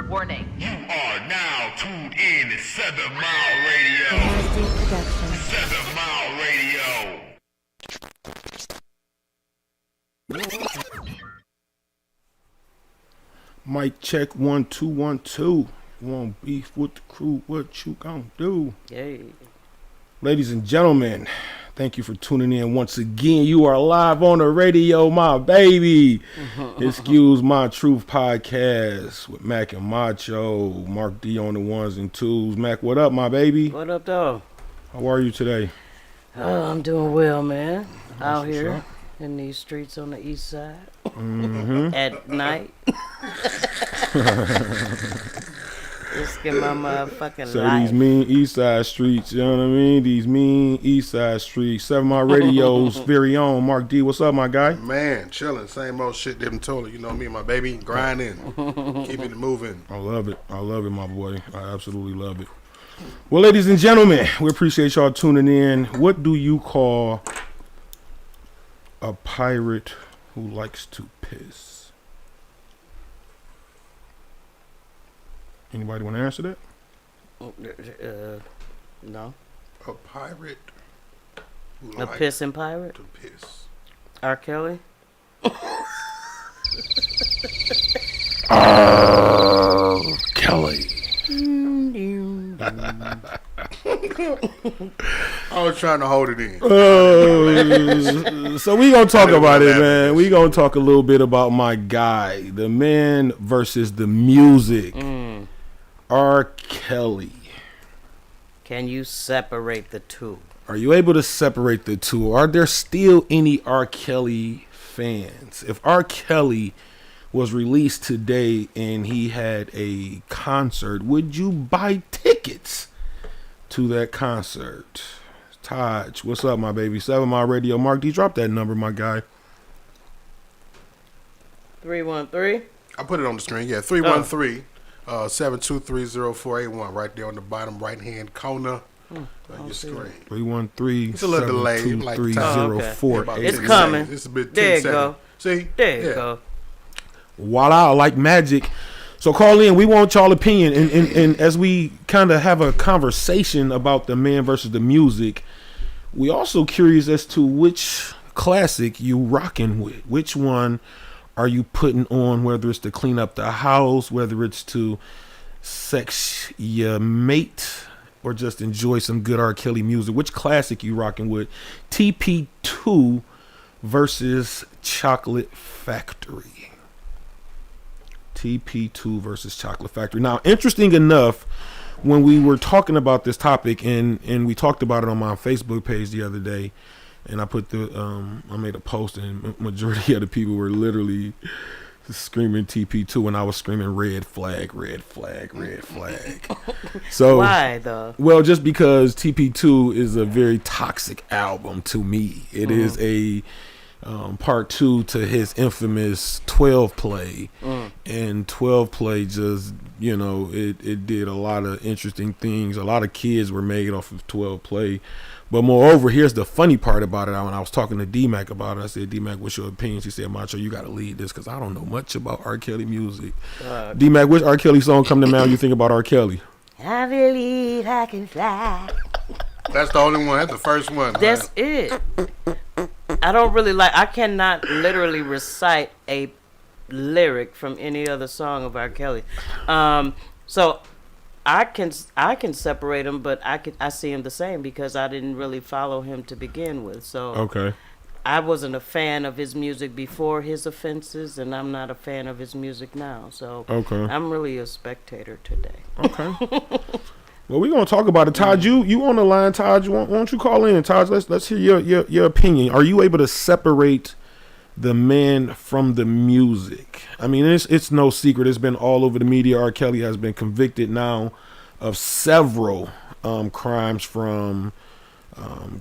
Warning. You are now tuned in to 7 Mile Radio. Nasty Production. 7 Mile Radio. Mic check 1 2 1 2. Want beef with the crew? What you gonna do? Yay. Ladies and gentlemen, thank you for tuning in once again. You are live on the radio, my baby. Excuse My Truth podcast with Mac and Macho. Mark D on the ones and twos. Mac, what up, my baby? What up, though? How are you today? Oh, I'm doing well, man. Out what's here up. in these streets on the east side Mm-hmm. at night. Just get my motherfucking So life. these mean east side streets, you know what I mean? These mean east side streets. 7 Mile Radio's very own Mark D. What's up, my guy? Man, chilling. Same old shit them told it. You know me and my baby grinding, keeping it moving. I love it. I love it, my boy. I absolutely love it. Well, ladies and gentlemen, we appreciate y'all tuning in. What do you call a pirate who likes to piss? Anybody want to answer that? No. A pirate who A likes pissing pirate? to piss. R. Kelly? Kelly. I was trying to hold it in. So we gonna talk I didn't about wanna it, laugh at man. that We shit. gonna talk a little bit about my guy, the man versus the music. R. Kelly. Can you separate the two? Are you able to separate the two? Are there still any R. Kelly fans? If R. Kelly was released today and he had a concert, would you buy tickets to that concert? Taj, what's up, my baby? 7 Mile Radio. Mark D, drop that number, my guy. 313? I put it on the screen. Yeah, 313 7230481 right there on the bottom right hand corner of your screen. 313 It's a little delayed, like time. About It's 10 coming. seconds. It's a bit 10 There you seconds. go. See? There you Yeah. go. Voila, like magic. So call in. We want y'all opinion. And as we kind of have a conversation about the man versus the music, we also curious as to which classic you rocking with. Which one are you putting on, whether it's to clean up the house, whether it's to sex your mate, or just enjoy some good R. Kelly music. Which classic you rocking with? TP2 versus Chocolate Factory. TP2 versus Chocolate Factory. Now, interesting enough, when we were talking about this topic, and we talked about it on my Facebook page the other day, and I put I made a post, and majority of the people were literally screaming TP2, and I was screaming red flag, red flag, red flag. So Why, though? well, just because TP2 is a very toxic album to me. It is a part two to his infamous 12 play. And 12 play just, you know, it did a lot of interesting things. A lot of kids were made off of 12 play. But moreover, here's the funny part about it. When I was talking to D-Mac about it, I said, D-Mac, what's your opinion? She said, Macho, you got to lead this because I don't know much about R. Kelly music. D-Mac, which R. Kelly song come to mind you think about R. Kelly? I believe I can fly. That's the only one. That's the first one. That's it. I don't really I cannot literally recite a lyric from any other song of R. Kelly. So I can separate them, but I see him the same because I didn't really follow him to begin with. So Okay. I wasn't a fan of his music before his offenses, and I'm not a fan of his music now. So Okay. I'm really a spectator today. Okay. Well, we're gonna talk about it. Todd, you on the line, Todd. Why don't you call in, Todd? Let's hear your opinion. Are you able to separate the man from the music? I mean, it's no secret. It's been all over the media. R. Kelly has been convicted now of several crimes, from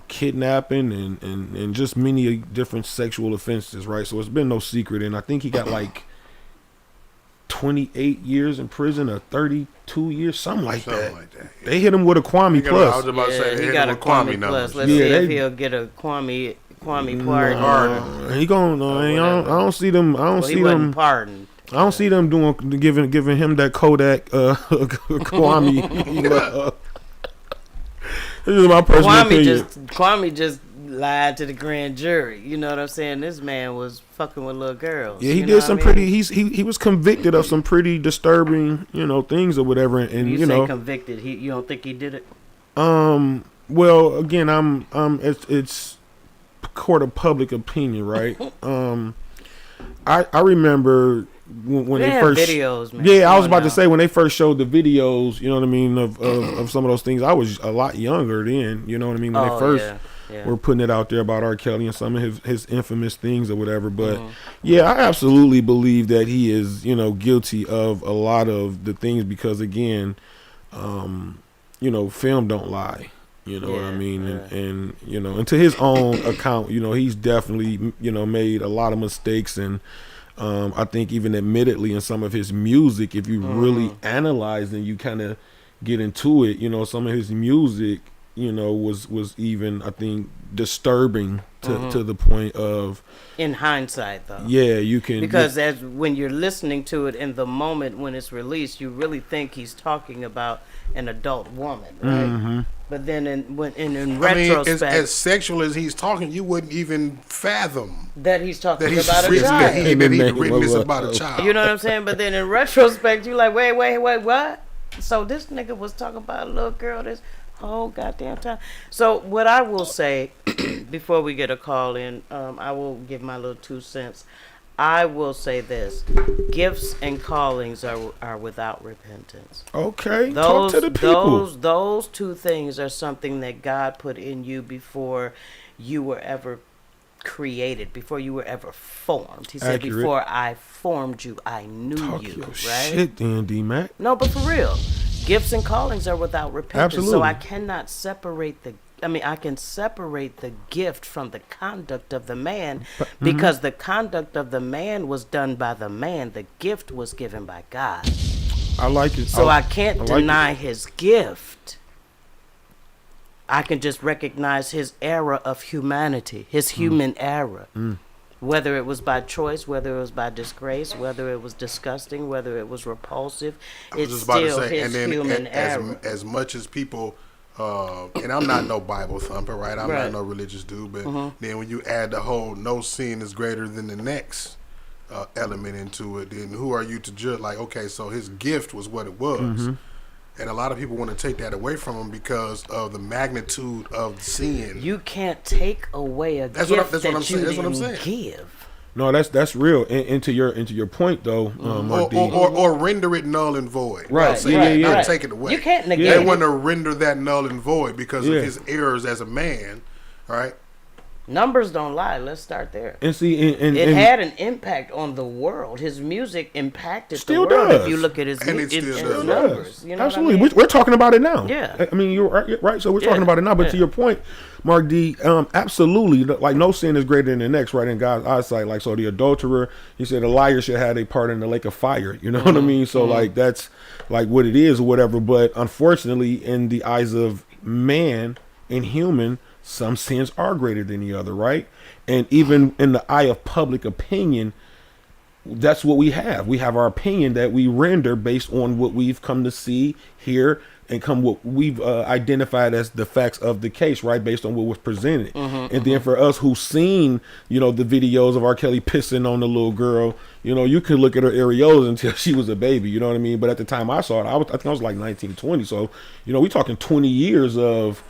kidnapping and just many different sexual offenses, right? So it's been no secret, and I think he got like 28 years in prison or 32 years, something like that. Yeah. They hit him with a Kwame I was Plus. about to say, they he hit got him a with Kwame Kwame Plus. numbers. Let's Yeah, see if they- he'll get a Kwame pardon. He going. I don't see them. I don't Well, see he wasn't them. pardoned. I don't see them giving him that Kodak Kwame. This is my personal opinion. Kwame just lied to the grand jury. You know what I'm saying? This man was fucking with little girls. Yeah, he did some pretty. He was convicted of some pretty disturbing, things or whatever. And you say convicted. You don't think he did it? Well, again, it's court of public opinion, right? I remember when they first videos, man. Yeah, I was about to say when they first showed the videos, you know what I mean, of some of those things. I was a lot younger then, you know what I mean, when they first were putting it out there about R. Kelly and some of his infamous things or whatever. But yeah, I absolutely believe that he is, guilty of a lot of the things because again, film don't lie. You know what I mean? And and to his own account, he's definitely, made a lot of mistakes. And I think even admittedly in some of his music, if you really analyze and you kind of get into it, some of his music, was even, I think, disturbing to the point of... In hindsight, though. Yeah, you can... Because as when you're listening to it in the moment when it's released, you really think he's talking about an adult woman, right? But then in retrospect... as sexual as he's talking, you wouldn't even fathom... That he's talking about a child. That he'd written this about a child. You know what I'm saying? But then in retrospect, you're like, wait, what? So this nigga was talking about a little girl this whole goddamn time. So what I will say, before we get a call in, I will give my little 2 cents. I will say this: gifts and callings are without repentance. Okay, talk to the people. Those two things are something that God put in you before you were ever created, before you were ever formed. He said, "Before I formed you, I knew you." Right? Shit, then, D-Mac. No, but for real, gifts and callings are without repentance. Absolutely. So I cannot separate I can separate the gift from the conduct of the man because the conduct of the man was done by the man. The gift was given by God. I like it. So I can't deny his gift. I can just recognize his era of humanity, his human era. Whether it was by choice, whether it was by disgrace, whether it was disgusting, whether it was repulsive, it's still his human era. As much as people... and I'm not no Bible thumper, right? I'm not no religious dude, but then when you add the whole no sin is greater than the next element into it, then who are you to judge? Like, okay, so his gift was what it was. And a lot of people want to take that away from him because of the magnitude of sin. You can't take away a gift that you didn't give. No, that's real. And to your point though, or render it null and void. Right. Not take it away. You can't negate They it. want to render that null and void because of his errors as a man, right? Numbers don't lie. Let's start there. And see, it had an impact on the world. His music impacted still the world. does. If you look at his Numbers, you know absolutely. What I mean? We're talking about it now. Yeah. I mean, you're right. So we're talking about it now. But to your point, Mark D, absolutely. Like no sin is greater than the next, right? In God's eyesight. Like so, the adulterer, he said, a liar should have a part in the lake of fire. You know what I mean? So like that's like what it is or whatever. But unfortunately, in the eyes of man and human, some sins are greater than the other, right? And even in the eye of public opinion, that's what we have. We have our opinion that we render based on what we've come to see, hear, and what we've identified as the facts of the case, right? Based on what was presented. And then for us who've seen, the videos of R. Kelly pissing on the little girl, you could look at her areolas until she was a baby, you know what I mean? But at the time I saw it, I think I was like 19, 20. So, we talking 20 years of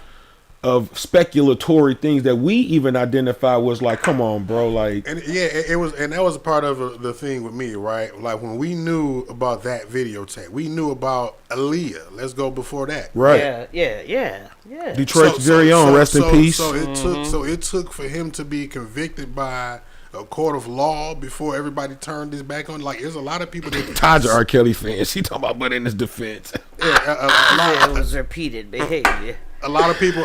speculatory things that we even identify was like, come on, bro, like. And it was, and that was a part of the thing with me, right? Like when we knew about that videotape, we knew about Aaliyah. Let's go before that, right? Yeah. Detroit's very own, rest in peace. So it took for him to be convicted by a court of law before everybody turned his back on. Like, there's a lot of people that Todd's an R. Kelly fan. She talking about, but in his defense, it was repeated behavior. A lot of people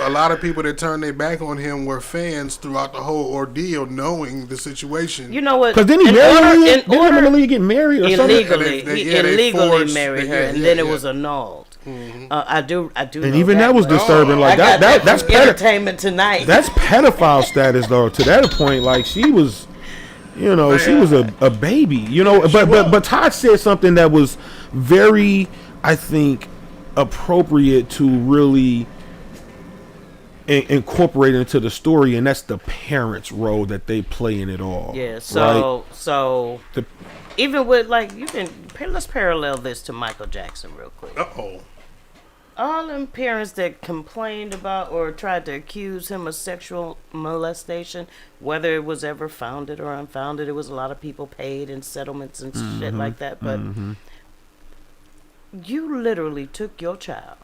that turned their back on him were fans throughout the whole ordeal, knowing the situation. You know what? Because didn't he marry her? Didn't him and Aaliyah get married or illegally? something? He illegally married her, and then it was annulled. I do. And even that was disturbing. Like that's entertainment tonight. That's pedophile status, though. To that point, like she was. You know, she was a baby. You know, but Todd said something that was very, I think, appropriate to really incorporate into the story, and that's the parents' role that they play in it all. Yeah. Right? Even with like let's parallel this to Michael Jackson real quick. All them parents that complained about or tried to accuse him of sexual molestation, whether it was ever founded or unfounded, it was a lot of people paid in settlements and shit like that. But you literally took your child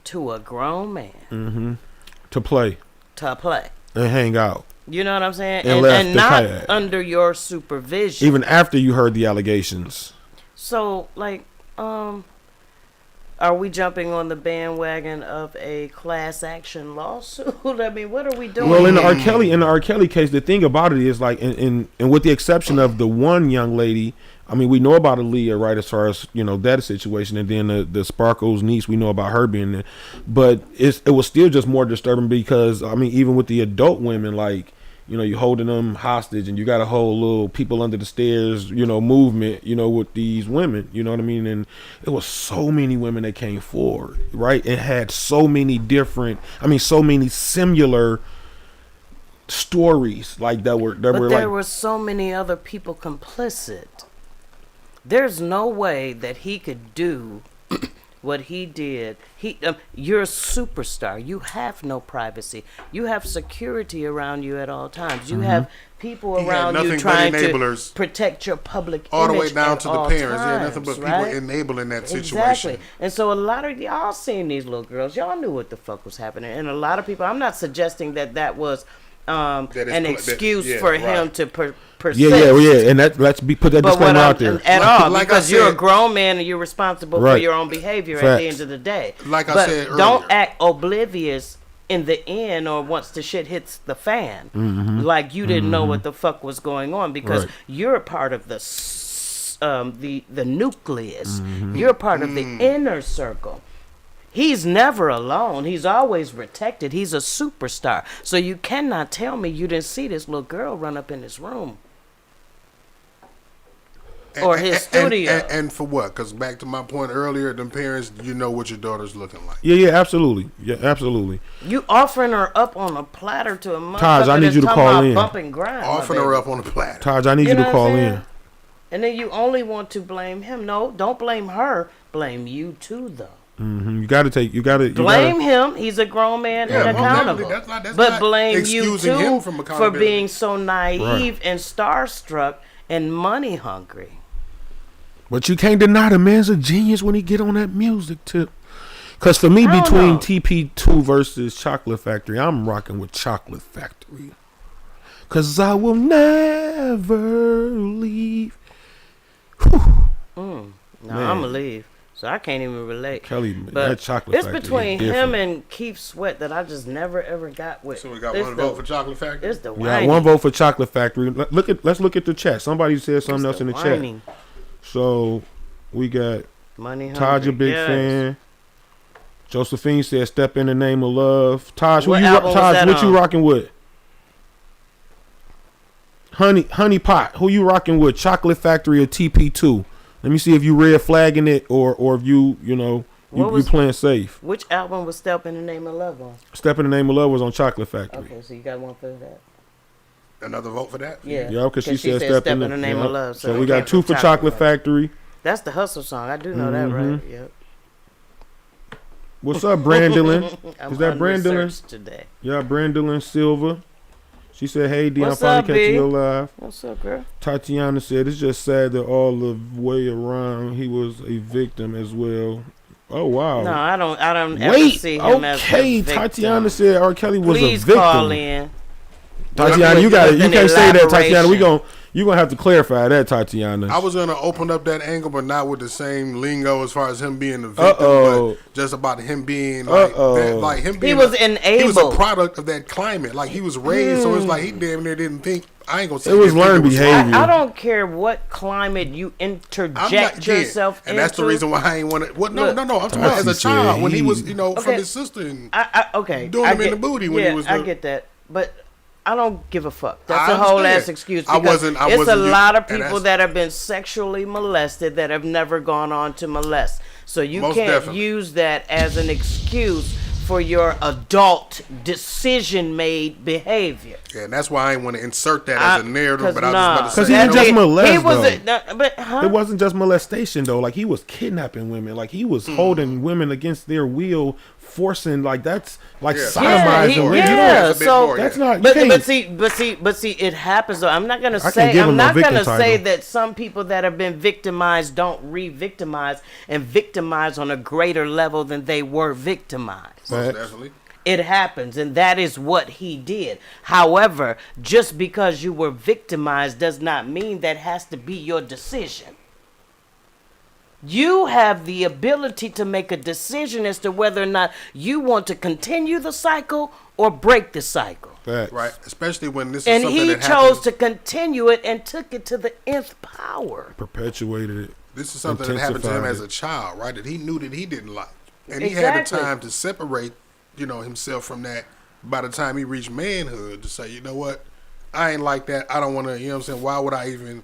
to a grown man to play and hang out. You know what I'm saying? And not under your supervision. Even after you heard the allegations. So, like, are we jumping on the bandwagon of a class action lawsuit? I mean, what are we doing? Well, in the R. Kelly case, the thing about it is like, and with the exception of the one young lady, I mean, we know about Aaliyah, right? As far as that situation, and then the Sparkles niece, we know about her being there, but it was still just more disturbing because I mean, even with the adult women, like. You're holding them hostage, and you got a whole little people under the stairs, movement, with these women, you know what I mean? And it was so many women that came forward, right? It had so many so many similar stories, like there were so many other people complicit. There's no way that he could do what he did. You're a superstar. You have no privacy. You have security around you at all times. You have people around you trying to protect your public all image the way down to the parents. Times, nothing but people enabling that situation. Exactly. And so a lot of y'all seen these little girls. Y'all knew what the fuck was happening. And a lot of people, I'm not suggesting that was an excuse for him to persist. Yeah. And let's put that disclaimer out there. At all, because you're a grown man and you're responsible for your own behavior at the end of the day. Like I said earlier. Don't act oblivious in the end or once the shit hits the fan. Like you didn't know what the fuck was going on because you're a part of the nucleus. You're a part of the inner circle. He's never alone. He's always protected. He's a superstar. So you cannot tell me you didn't see this little girl run up in his room. Or his studio. And for what? Because back to my point earlier, them parents, you know what your daughter's looking like. Yeah, absolutely. Yeah, absolutely. You offering her up on a platter to a motherfucker Taj, I need you to call in. Bump and grind, offering her up on a platter. Taj, I need you to call in. And then you only want to blame him. No, don't blame her. Blame you too, though. You gotta blame him. He's a grown man and accountable. But blame you too for being so naive and starstruck and money hungry. But you can't deny the man's a genius when he get on that music tip. Cause for me, between TP2 versus Chocolate Factory, I'm rocking with Chocolate Factory. Cause I will never leave. No, I'm gonna leave. So I can't even relate. Kelly, but that Chocolate Factory. It's between him and Keith Sweat that I just never ever got with. So we got one vote for Chocolate Factory. It's the whining. One vote for Chocolate Factory. Let's look at the chat. Somebody said something else in the chat. So we got Money Taj, a big fan. Josephine said, "Step in the name of love." Taj, what you rocking with? Honey Pot, who you rocking with? Chocolate Factory or TP2? Let me see if you red flagging it or if you playing safe. Which album was Step in the Name of Love on? Step in the Name of Love was on Chocolate Factory. Okay, so you got one for that. Another vote for that? Yeah. Yeah, because she said Step in the Name of Love. So we got two for Chocolate Factory. That's the Hustle song. I do know that, right? Yep. What's up, Brandilyn? Is that Brandilyn? Today. Yeah, Brandilyn Silva. She said, "Hey, D, I'm finally catching you alive." What's up, girl? Tatiana said, "It's just sad that all the way around he was a victim as well." Oh wow! No, I don't ever see him as a victim. Tatiana said R. Kelly was Please a victim. Call in. Tatiana, you can't say that, Tatiana. You're gonna have to clarify that, Tatiana. I was gonna open up that angle, but not with the same lingo as far as him being the victim, but just about him being like him being. He was enabled. He was a product of that climate. Like he was raised, so it's like he damn near didn't think. I ain't gonna say it was learned behavior. I don't care what climate you interject yourself into. And that's the reason why I ain't want to. No. I'm talking about as a child when he was, from his sister and doing him in the booty when he was. I get that, but I don't give a fuck. That's I a whole understand. ass excuse. I Because wasn't it's a lot of and people that's- that have been sexually molested that have never gone on to molest. So you Most can't definitely. use that as an excuse for your adult decision-made behavior. Yeah, and that's why I ain't want to insert that as a narrative. But I was about to 'Cause say, he didn't you know, just molest, He was though. but huh? It wasn't just molestation though. Like he was kidnapping women. Like he was holding women against their will, forcing. Like that's like Yeah. sodomizing he- women. yeah, You know, That's a bit so more, that's yeah. not. You But can't- see, it happens though. I'm not gonna can't say. give him I'm no not victim gonna say title. that some people that have been victimized don't re-victimize and victimize on a greater level than they were victimized. Most Facts. definitely. It happens, and that is what he did. However, just because you were victimized does not mean that has to be your decision. You have the ability to make a decision as to whether or not you want to continue the cycle or break the cycle. Facts. Right, especially when this is And something he that chose happens. to continue it and took it to the nth power. Perpetuated it. This is something that happened to him intensified as it. a child, right? That he knew that he didn't like, and he had the Exactly. time to separate, himself from that. By the time he reached manhood, to say, you know what, I ain't like that. I don't want to. You know what I'm saying? Why would I even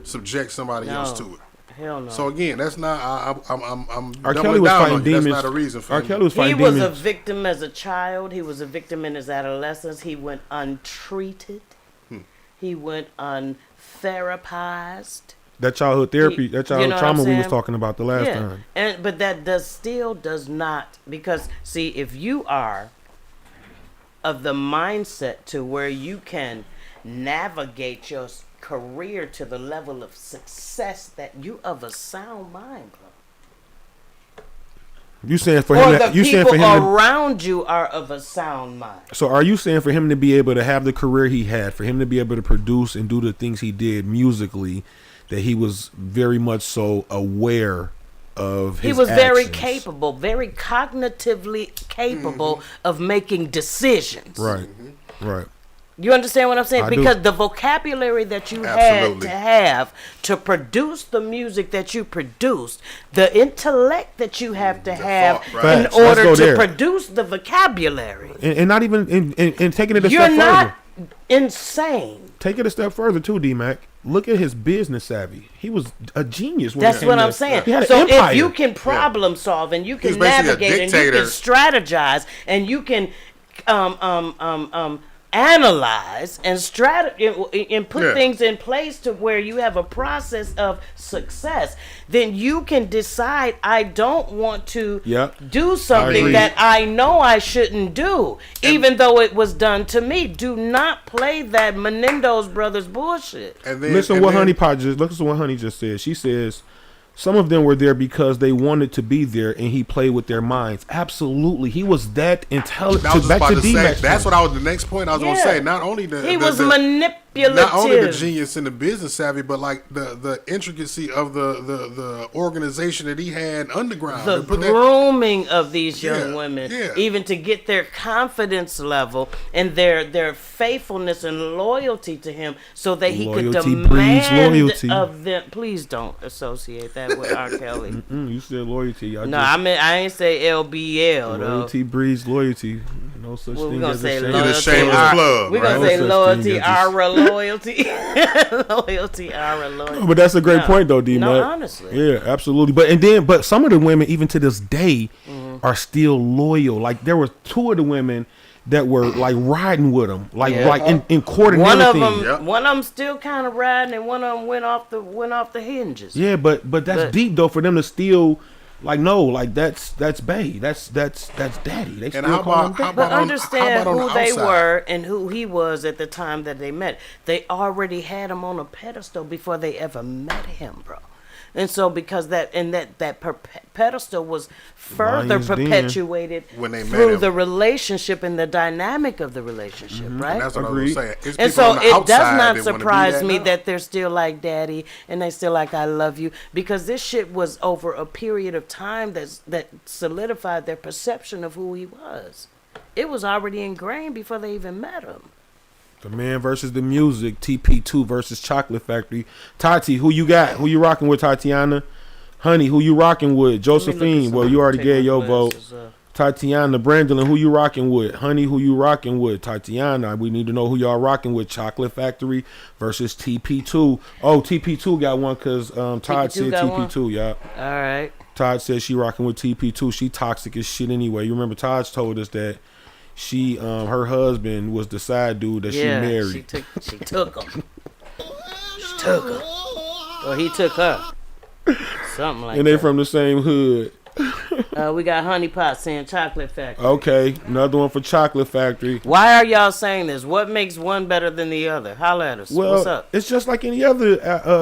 subject somebody else to it? Hell no. So again, that's not. I'm R. doubling Kelly was down fighting on you. That's demons. not a reason for R. him. Kelly was He fighting was a demons. victim as a child. He was a victim in his adolescence. He went untreated. He went untherapized. That childhood therapy, You that childhood know what trauma I'm we was saying? talking about the last time. But that does not, because see, if you are of the mindset to where you can navigate your career to the level of success, that you of a sound mind, bro. You saying for Or him? the You saying people for him? To, around you are of a sound mind. so are you saying for him to be able to have the career he had, for him to be able to produce and do the things he did musically, that he was very much so aware of his He was very actions? capable, very cognitively capable of making decisions. Right, right. You understand what I'm saying? I do. Because the vocabulary that you Absolutely. had to have to produce the music that you produced, the intellect that you have to have thought, right. in Facts. Let's order go to there. produce the vocabulary. And not even in taking it a You're step not further. insane. Take it a step further too, D-Mac. Look at his business savvy. He was a genius. When That's it came what to- I'm saying. He had an So empire. if you can problem solve and you He was can basically a navigate and you dictator. can strategize and you can analyze and and put Yeah. things in place to where you have a process of success, then you can decide, I don't want to Yep. do agree. something that I know I shouldn't do, even though it was done to me. Do not play that Menendez brothers bullshit. And then, Listen and what then- Honey Pot just listen to what Honey just said. She says some of them were there because they wanted to be there, and he played with their minds. Absolutely, he was that intelligent. I was just Back about to to say. D-Mac. That's what I was. The next point I was gonna Yeah. say. Not only He was manipulative. not only the genius and the business savvy, but like the intricacy of the organization that he had underground. The To put that- grooming of these young Yeah, women, yeah. even to get their confidence level and their faithfulness and loyalty to him, so that he could Loyalty breeds demand loyalty. of them. Please don't associate that with R. Kelly. You said loyalty. No, I ain't say LBL though. loyalty breeds loyalty. No such Well, we're thing gonna as say a shame. You're the loyalty. shameless plug, We're right? gonna No say such loyalty, thing as our loyalty, loyalty, our loyalty. But that's a great No. point, though, D. No, Mac. honestly. Yeah, absolutely. But some of the women, even to this day, Mm-hmm. are still loyal. Like there were two of the women that were like riding with him, like Yeah. like in court and One of everything. them, Yep. one of them still kind of riding, and one of them went off the hinges. Yeah, but that's But- deep though for them to still like no, like that's Bay, that's Daddy. They still how call about- him how Daddy. But on- understand how about on who the they outside? were and who he was at the time that they met. They already had him on a pedestal before they ever met him, bro. And so because that pedestal was further Lion's Den. perpetuated When they met through him. the relationship and the dynamic of the relationship, right? And that's what Agreed. I was saying. It's And people so on the it outside does not that wanna be surprise me now. that they're still like daddy and they still like I love you, because this shit was over a period of time that solidified their perception of who he was. It was already ingrained before they even met him. The Man versus the Music, TP2 versus Chocolate Factory. Tati, who you got? Who you rocking with, Tatiana? Honey, who you rocking with? Josephine. Well, you already gave your vote. Tatiana, Brandon, who you rocking with? Honey, who you rocking with? Tatiana, we need to know who y'all rocking with. Chocolate Factory versus TP2. Oh, TP2 got one because Todd said TP2, yeah. All right. Todd said she rocking with TP2. She toxic as shit anyway. You remember Todd's told us that she, her husband was the side dude that she married. She took him. She took her. Or he took her. Something like that. And they from the same hood. We got Honey Pot saying Chocolate Factory. Okay, another one for Chocolate Factory. Why are y'all saying this? What makes one better than the other? Holla at us. Well, What's up? it's just like any other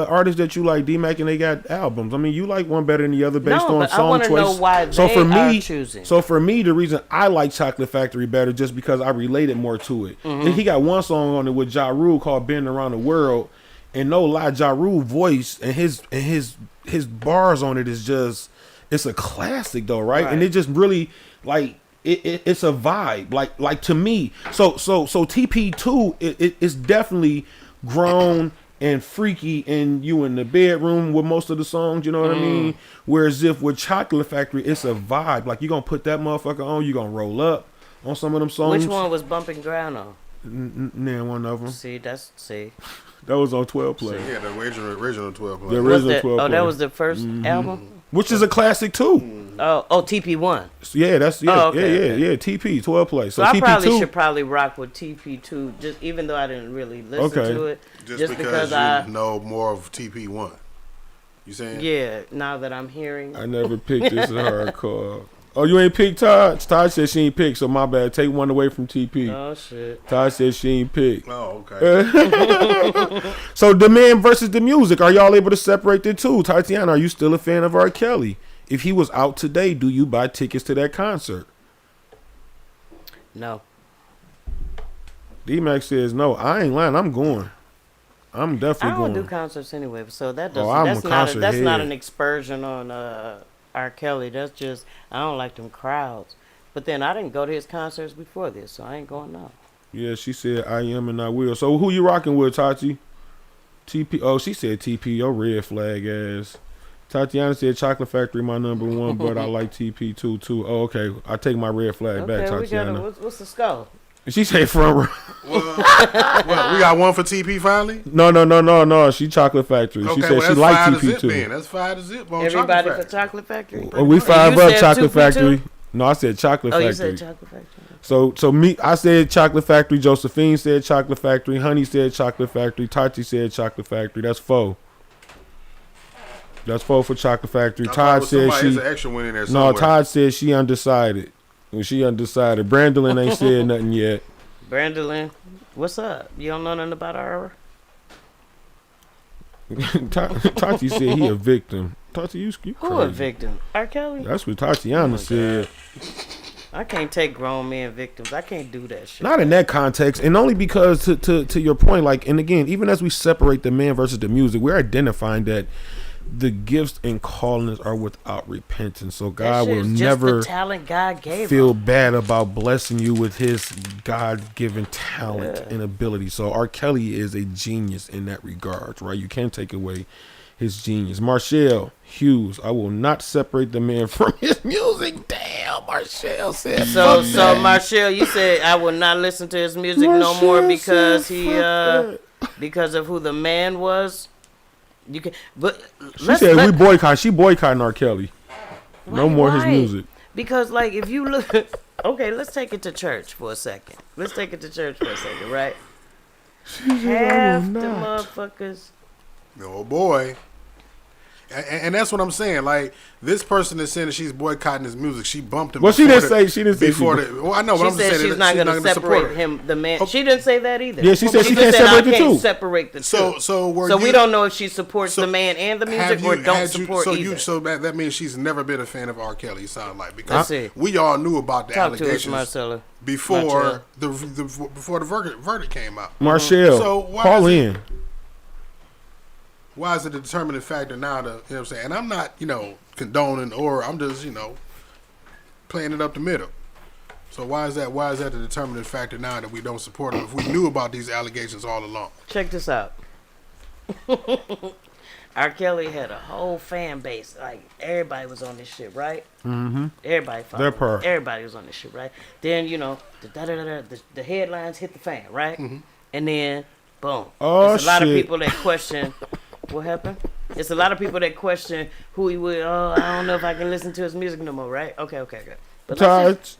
artist that you like, D-Mac, and they got albums. I mean, you like one better than the other based on but I song want to choice. know why they are choosing. So for me, the reason I like Chocolate Factory better just because I related more to it. Mm-hmm. And he got one song on it with Ja Rule called "Been Around the World," and no lie, Ja Rule voice and his bars on it is just. It's a classic though, right? And it just really like it's a vibe, like to me. So TP2 it's definitely grown and freaky, and you in the bedroom with most of the songs. You know what I mean? Whereas if with Chocolate Factory, it's a vibe. Like you gonna put that motherfucker on, you gonna roll up on some of them songs. Which one was bumping ground on? One of them. See. That was on 12 play. Yeah, the original 12 play. The original 12 play. Oh, that was the first album. Which is a classic too. Oh, TP1. Yeah, that's okay. yeah. TP 12 play. So I TP2 should rock with TP2, just even though I didn't really listen to it. Just because I know more of TP1. You saying? Yeah. Now that I'm hearing. I never picked this hardcore. Oh, you ain't picked Todd? Todd said she ain't picked, so my bad. Take one away from TP. Oh shit. Todd said she ain't picked. Oh, okay. So the man versus the music. Are y'all able to separate the two? Tatiana, are you still a fan of R. Kelly? If he was out today, do you buy tickets to that concert? No. D-Mac says no. I ain't lying. I'm going. I'm definitely I don't going. do concerts anyway, so that I'm doesn't. a concert That's not head. an excursion on R. Kelly. That's just I don't like them crowds. But then I didn't go to his concerts before this, so I ain't going now. Yeah, she said I am and I will. So who you rocking with, Tati? TP. Oh, she said TP. Your red flag ass. Tatiana said Chocolate Factory my number one, but I like TP too. Oh, okay. I take my red flag back, Tatiana. What's the score? She said front row. Well, we got one for TP finally? No. She Chocolate Factory. Okay, She said she that's liked 5 to TP zip too. then. That's 5 to zip on Everybody Chocolate for Chocolate Factory. Oh, we 5 You up said Chocolate 2P2? Factory. No, I said Chocolate Oh, Factory. you said Chocolate Factory. So me, I said Chocolate Factory. Josephine said Chocolate Factory. Honey said Chocolate Factory. Tati said Chocolate Factory. That's 4. That's 4 for Chocolate Factory. Todd said she. There's an extra one in there somewhere. No, Todd said she undecided. Well, she undecided. Brandolin ain't said nothing yet. Brandolin, what's up? You don't know nothing about our? Tati said he a victim. Tati, you crazy. Who a victim? R. Kelly? That's what Tatiana said. I can't take grown men victims. I can't do that shit. Not in that context, and only because to your point, like, and again, even as we separate the man versus the music, we're identifying that the gifts and callings are without repentance. So God will never just the talent God gave feel him. bad about blessing you with his God-given talent and ability. So R. Kelly is a genius in that regard, right? You can't take away his genius. Marshall Hughes, I will not separate the man from his music. Damn, Marshall said. So Marshall, you said I will not listen to his music no more because because of who the man was. You can, but she said we boycott. She boycotting R. Kelly. No more his music. Because like if you look, okay, let's take it to church for a second. Right? Half the motherfuckers. Oh boy. And that's what I'm saying. Like, this person is saying that she's boycotting his music. She bumped him. Well, she didn't say. Well, I know, but I'm just saying she's not going to separate him, the man. Oh. She didn't say that either. Yeah, she said she can't separate the two. Separate the two. So we don't know if she supports the man and the music or don't support either. So that means she's never been a fan of R. Kelly. It sounds like, Let's because see. we all knew about the Talk to us, allegations Marcella. before the verdict came out. Marshall, So call in. Why is it a determining factor now to, you know what I'm saying? And I'm not, condoning, or I'm just, playing it up the middle. So why is that the determining factor now that we don't support him if we knew about these allegations all along? Check this out. R. Kelly had a whole fan base. Like, everybody was on this shit, right? Mm-hmm. Everybody followed. That part. Everybody was on this shit, right? Then, you know, the headlines hit the fan, right? Mm-hmm. And then, boom. Oh, There's a lot of shit. people that question, what happened? It's a lot of people that question who he would, I don't know if I can listen to his music no more, right? Okay. But let's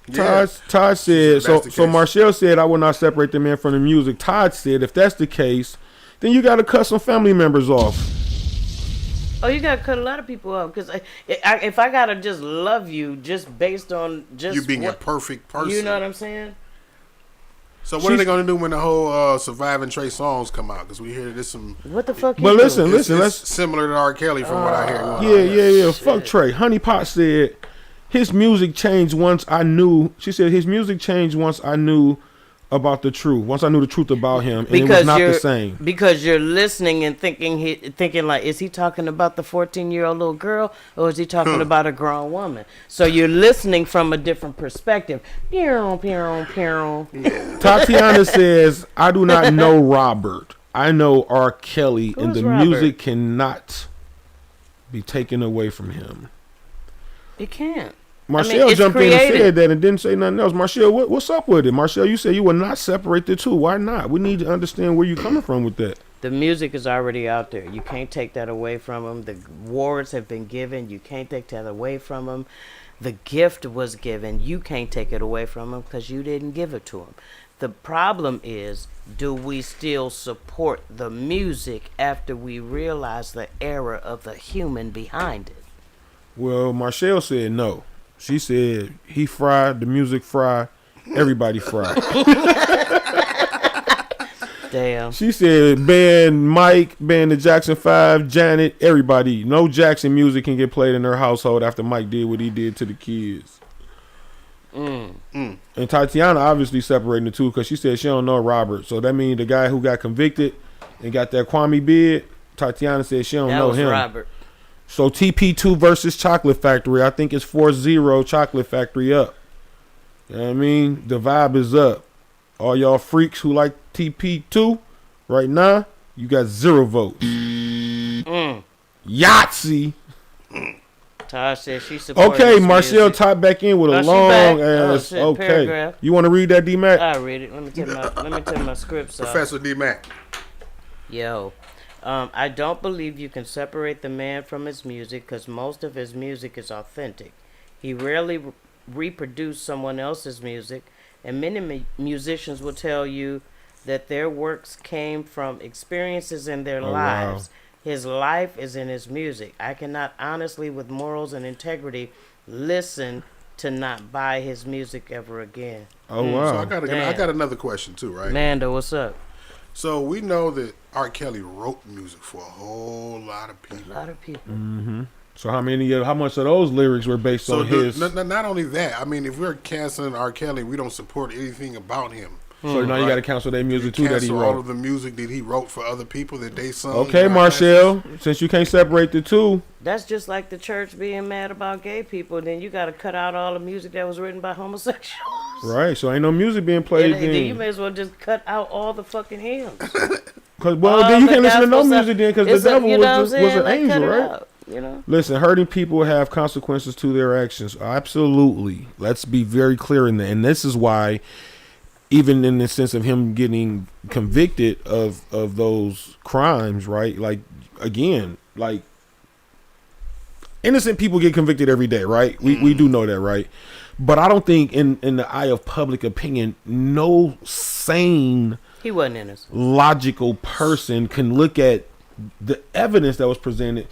Todd said, That's the so case. Marshall said, I will not separate the man from the music. Todd said, if that's the case, then you got to cut some family members off. Oh, you gotta cut a lot of people off because if I gotta just love you just based on just You being what, a perfect person. you know what I'm saying? So what are they going to do when the whole Surviving Trey songs come out? Because we hear there's some. What the fuck? But you listen, doing? It's let's. similar to R. Kelly from what I hear. Going on. Yeah. shit. Fuck Trey. Honey Pot said, his music changed once I knew. She said his music changed once I knew about the truth. Once I knew the truth about him, and it was not the same. Because you're listening and thinking like, is he talking about the 14-year-old little girl or is he talking about a grown woman? So you're listening from a different perspective. Pew, pew, pew. Tatiana says, I do not know Robert. I know R. Kelly, and Who's the Robert? music cannot be taken away from him. It can't. Marshall it's jumped in created. and said that and didn't say nothing else. Marshall, what's up with it? Marshall, you said you will not separate the two. Why not? We need to understand where you're coming from with that. The music is already out there. You can't take that away from them. The awards have been given. You can't take that away from them. The gift was given. You can't take it away from them because you didn't give it to them. The problem is, do we still support the music after we realize the error of the human behind it? Well, Marshall said no. She said he fried, the music fried, everybody fried. Damn. She said ban Mike, ban the Jackson 5, Janet, everybody. No Jackson music can get played in their household after Mike did what he did to the kids. And Tatiana obviously separating the two because she said she don't know Robert. So that means the guy who got convicted and got that Kwame bid, Tatiana said she don't That know was him. Robert. So TP2 versus Chocolate Factory. I think it's 4-0 Chocolate Factory up. You know what I mean? The vibe is up. All y'all freaks who like TP2 right now, you got 0 votes. Yahtzee. Tosh said she supports Okay, this Marcel music. typed back in with Oh, a she long back? ass. Oh, shit, Okay. paragraph. You want to read that, D-Mac? I read it. Let me tell my scripts off. Professor D. Mac. Yo, I don't believe you can separate the man from his music because most of his music is authentic. He rarely reproduced someone else's music, and many musicians will tell you that their works came from experiences in their Oh, lives. wow. His life is in his music. I cannot honestly, with morals and integrity, listen to not buy his music ever again. Oh, So wow. I Damn. got another question too, right? Mando, what's up? So we know that R. Kelly wrote music for a whole lot of people. A lot of people. So how much of those lyrics were based So on his? not only that, I mean, if we're canceling R. Kelly, we don't support anything about him. So now you Right. got to cancel that music too that he Cancel all wrote. of the music that he wrote for other people that they sung. Okay, Marshall, since you can't separate the two, That's just like the church being mad about gay people. Then you got to cut out all the music that was written by homosexuals. right? So ain't no music being played Then you then. may as well just cut out all the fucking hymns. Cause well, All then you the can't listen to no gospel music then because It's the a- devil you know what I'm was saying? an Like, cut angel, it right? out, you know. Listen, hurting people have consequences to their actions. Absolutely. Let's be very clear in that. And this is why, even in the sense of him getting convicted of those crimes, right? Like, again, like, innocent people get convicted every day, right? We do know that, right? But I don't think in the eye of public opinion, no sane, He wasn't innocent. logical person can look at the evidence that was presented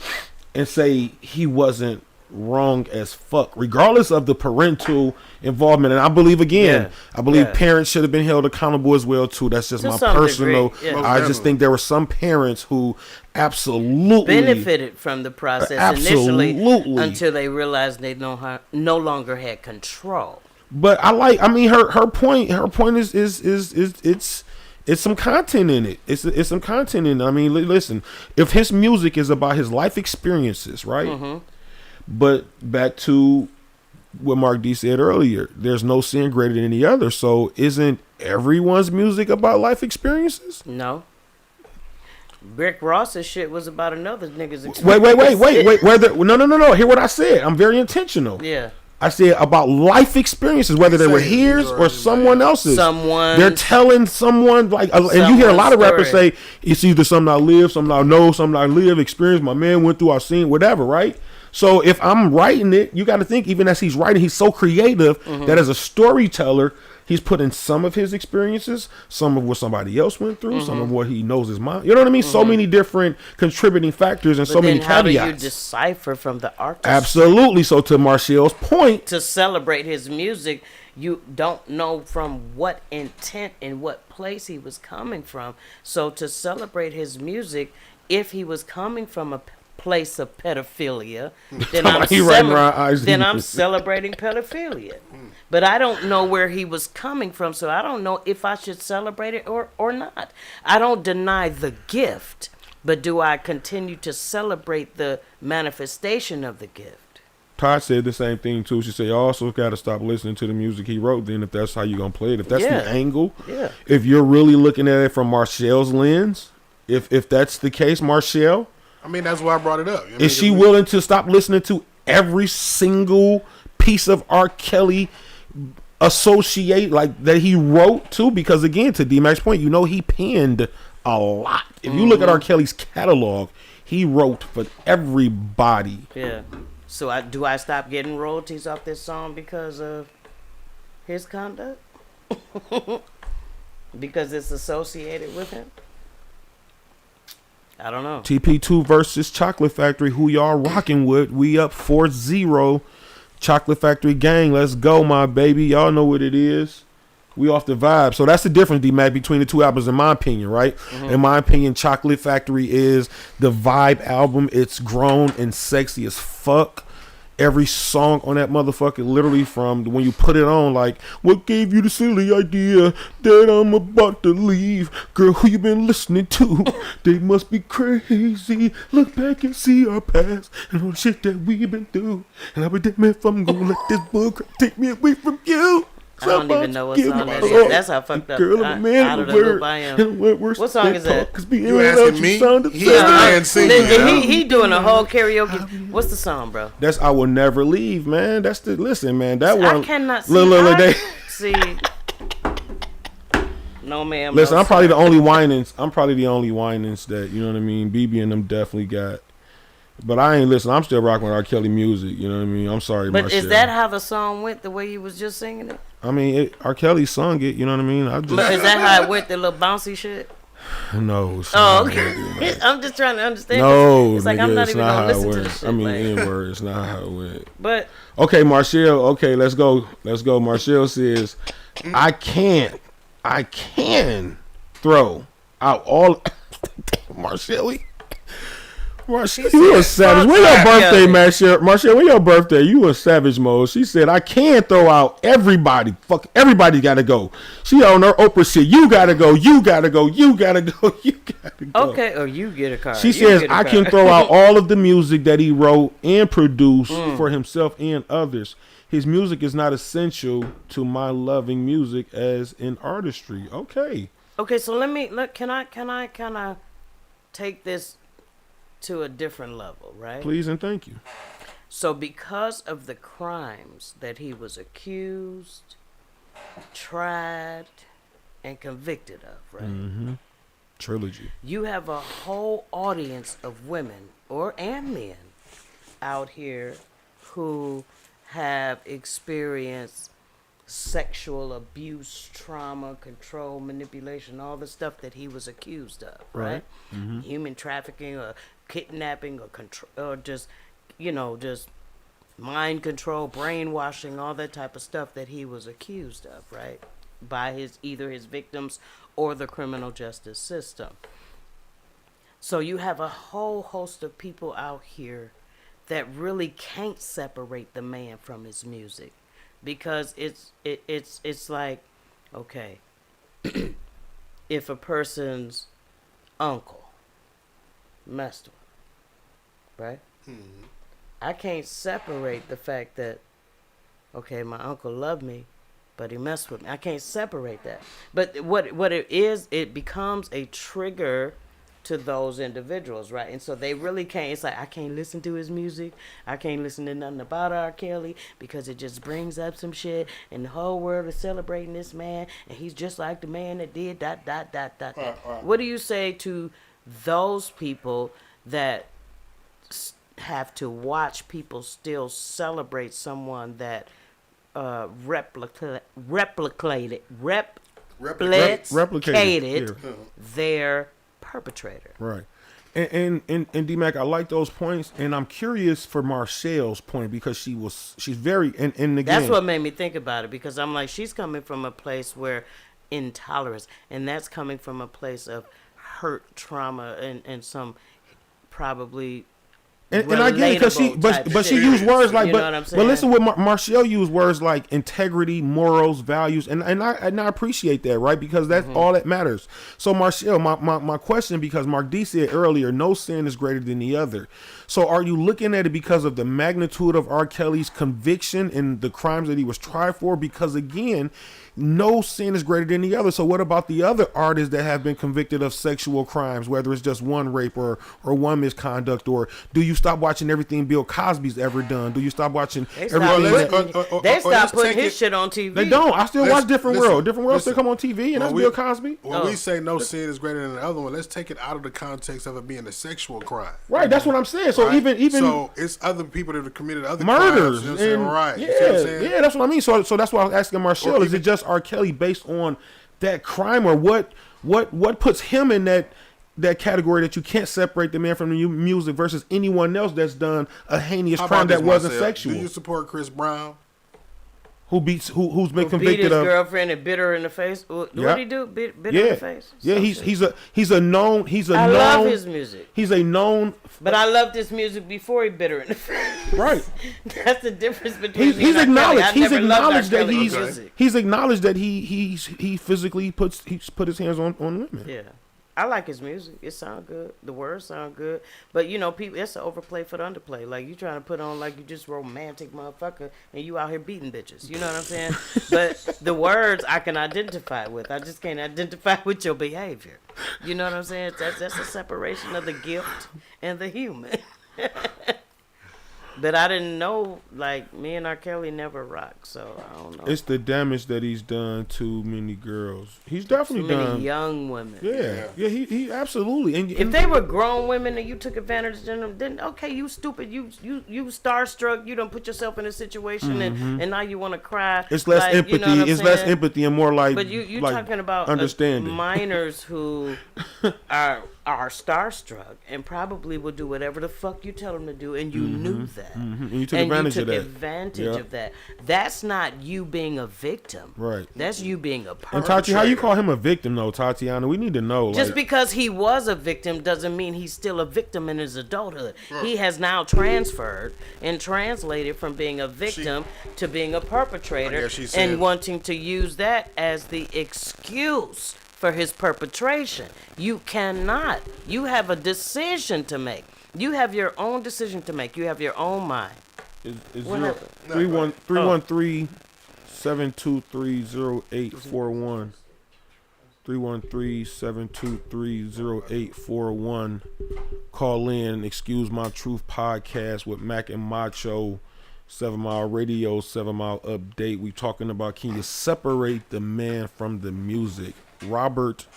and say he wasn't wrong as fuck, regardless of the parental involvement. And I believe Yeah. Yeah. parents should have been held accountable as well too. That's just To my some personal. degree, yeah. Most I just definitely. think there were some parents who absolutely Benefited from the process initially Absolutely. until they realized they no longer had control. But I mean her point is it's some content in it. It's some content in it. I mean, listen, if his music is about his life experiences, right? But back to what Mark D said earlier, there's no sin greater than any other. So isn't everyone's music about life experiences? No. Rick Ross's shit was about another nigga's experience. Wait. No. Hear what I said. I'm very intentional. Yeah. I said about life experiences, whether they were his or someone else's. They're telling someone and you hear a lot of rappers say it's either something I live, something I know, something I live, experience. My man went through, I've seen, whatever, right? So if I'm writing it, you got to think even as he's writing, he's so creative that as a storyteller, he's putting some of his experiences, some of what somebody else went through, some of what he knows his mind. You know what I mean? So many different contributing factors and so many caveats. How do you decipher from the artist? Absolutely. So to Marshall's point, to celebrate his music, you don't know from what intent and what place he was coming from. So to celebrate his music, if he was coming from a place of pedophilia, then I'm celebrating pedophilia. But I don't know where he was coming from, so I don't know if I should celebrate it or not. I don't deny the gift, but do I continue to celebrate the manifestation of the gift? Todd said the same thing too. She said, you also got to stop listening to the music he wrote then if that's how you're going to play it. If that's the angle, if you're really looking at it from Marshall's lens, if that's the case, Marshall, I mean, that's why I brought it up. Is she willing to stop listening to every single piece of R. Kelly associate that he wrote too? Because again, to D-Mac's point, he penned a lot. If you look at R. Kelly's catalog, he wrote for everybody. Yeah. So do I stop getting royalties off this song because of his conduct? Because it's associated with him? I don't know. TP2 versus Chocolate Factory. Who y'all rocking with? We up 4-0. Chocolate Factory gang. Let's go, my baby. Y'all know what it is. We off the vibe. So that's the difference, D-Mac, between the two albums, in my opinion, right? In my opinion, Chocolate Factory is the vibe album. It's grown and sexy as fuck. Every song on that motherfucker, literally from when you put it on, what gave you the silly idea that I'm about to leave? Girl, who you been listening to? They must be crazy. Look back and see our past and all the shit that we've been through. And I'll be damn if I'm gonna let this book take me away from you. I don't even know what song that is. That's how fucked up. Girl, I'm a man out of the loop I am. What song is that? You asking me? He's the man singing. He doing a whole karaoke. What's the song, bro? That's I Will Never Leave, man. That's the listen, man. That one. I cannot see. See. No, man. Listen, I'm probably the only whinings. That, you know what I mean? BB and them definitely got. But I ain't listening. I'm still rocking with R. Kelly music. You know what I mean? I'm sorry, but Marshall. Is that how the song went? The way you was just singing it? I mean, R. Kelly sung it. You know what I mean? Is that how it went? The little bouncy shit? No. Okay. I'm just trying to understand. No, it's like nigga, I'm not it's even not gonna how listen it to went. this shit. I mean, N-word. It's not how it went. But okay, Marshall. Okay, let's go. Marshall says, I can throw out all. Marshall. Marshall, you a savage. When your birthday, Marshall? When your birthday? You a savage mode. She said, I can throw out everybody. Fuck, everybody gotta go. She on her Oprah shit. You gotta go. You gotta go. You gotta go. You gotta go. Okay, or you get a card. She says, I can throw out all of the music that he wrote and produced for himself and others. His music is not essential to my loving music as an artistry. Okay. Okay, so can I take this to a different level, right? Please and thank you. So because of the crimes that he was accused, tried, and convicted of, right? Mm-hmm. Trilogy. You have a whole audience of women and men out here who have experienced sexual abuse, trauma, control, manipulation, all the stuff that he was accused of, right? Mm-hmm. Human trafficking or kidnapping or control, or just mind control, brainwashing, all that type of stuff that he was accused of, right? By either his victims or the criminal justice system. So you have a whole host of people out here that really can't separate the man from his music. Because it's like, okay, if a person's uncle messed with him, right? Mm-hmm. I can't separate the fact that, okay, my uncle loved me, but he messed with me. I can't separate that. But what it is, it becomes a trigger to those individuals, right? And so they really can't. It's like, I can't listen to his music. I can't listen to nothing about R. Kelly because it just brings up some shit, and the whole world is celebrating this man, and he's just like the man that did dot dot dot dot. What do you say to those people that have to watch people still celebrate someone that replicated their perpetrator? Right. And D-Mac, I like those points, and I'm curious for Marcelle's point because she's very and again, that's what made me think about it, because I'm like, she's coming from a place where intolerance, and that's coming from a place of hurt, trauma, and some probably. And I get it because but she used words like, you know what I'm but saying? listen, what Marcelle used words like integrity, morals, values, and I appreciate that, right? Because that's all that matters. So Marcelle, my question, because Mark D said earlier, no sin is greater than the other. So are you looking at it because of the magnitude of R. Kelly's conviction and the crimes that he was tried for? Because again, no sin is greater than the other. So what about the other artists that have been convicted of sexual crimes, whether it's just one rape or one misconduct? Or do you stop watching everything Bill Cosby's ever done? Do you stop watching everything? They stopped putting his shit on TV. They don't. I still watch Different World. Different World still come on TV, and that's Bill Cosby. When we say no sin is greater than the other one, let's take it out of the context of it being a sexual crime. Right, that's what I'm saying. So right? even so it's other people that have committed other murders. crimes. You know what I'm saying? Right. Yeah, that's what I mean. So that's why I was asking Marcelle, is it just R. Kelly based on that crime, or what puts him in that category that you can't separate the man from the music versus anyone else that's done a heinous crime that wasn't sexual? Do you support Chris Brown? Who's been convicted beat his of girlfriend and bit her in the face? What did he do? Bit her in the face? Yeah, he's a known. I love his music. He's a known. But I loved his music before he bit her in the face. Right. That's the difference between. He's acknowledged. He's acknowledged that he's acknowledged that he physically put his hands on women. Yeah. I like his music. It sounds good. The words sound good. But, you know, people, it's an overplay for the underplay. Like, you trying to put on like you just romantic motherfucker and you out here beating bitches. You know what I'm saying? But the words I can identify with. I just can't identify with your behavior. You know what I'm saying? That's a separation of the gift and the human. But I didn't know, like, me and R. Kelly never rocked, so I don't know. It's the damage that he's done to many girls. He's definitely too many done. young women. Yeah, he absolutely. And if they were grown women and you took advantage of them, then okay, you stupid, you starstruck, you don't put yourself in a situation and now you want to cry. It's less like, empathy. You know it's less empathy and more like. But you like talking about understanding minors who are starstruck and probably will do whatever the fuck you tell them to do, and you knew that. And you took advantage of that. That's not you being a victim. Right. That's you being a perpetrator. And Tati, how you call him a victim though, Tatiana? We need to know. Just because he was a victim doesn't mean he's still a victim in his adulthood. He has now transferred and translated from being a victim to being a perpetrator and wanting to use that as the excuse for his perpetration. You cannot. You have a decision to make. You have your own decision to make. You have your own mind. Is 313-723-0841. 313-723-0841. Call in. Excuse My Truth podcast with Mac and Macho. 7 Mile Radio, 7 Mile Update. We talking about, can you separate the man from the music? Robert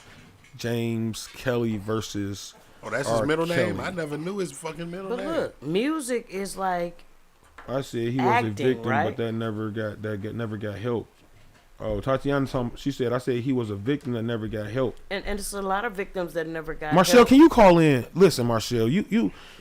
James Kelly versus that's his middle name? I never knew his fucking middle name. Look, music is like I said he acting, was a victim, right? but that never got help. Oh, Tatiana, she said, I said he was a victim that never got help. And it's a lot of victims that never got Marcelle, help. can you call in? Listen, Marcelle, you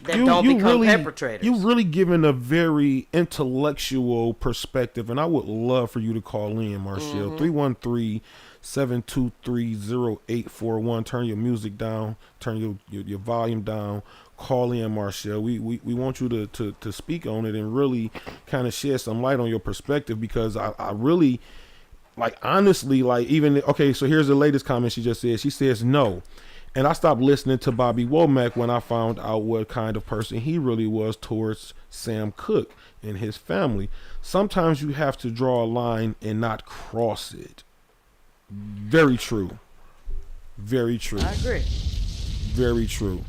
don't become really, perpetrators. You really giving a very intellectual perspective, and I would love for you to call in, Marcelle. 313-723-0841. Turn your music down. Turn your volume down. Call in, Marcelle. We want you to speak on it and really kind of shed some light on your perspective, because I really, like, honestly, like, even, okay, so here's the latest comment she just said. She says no. And I stopped listening to Bobby Womack when I found out what kind of person he really was towards Sam Cooke and his family. Sometimes you have to draw a line and not cross it. Very true. Very true. I agree. very true.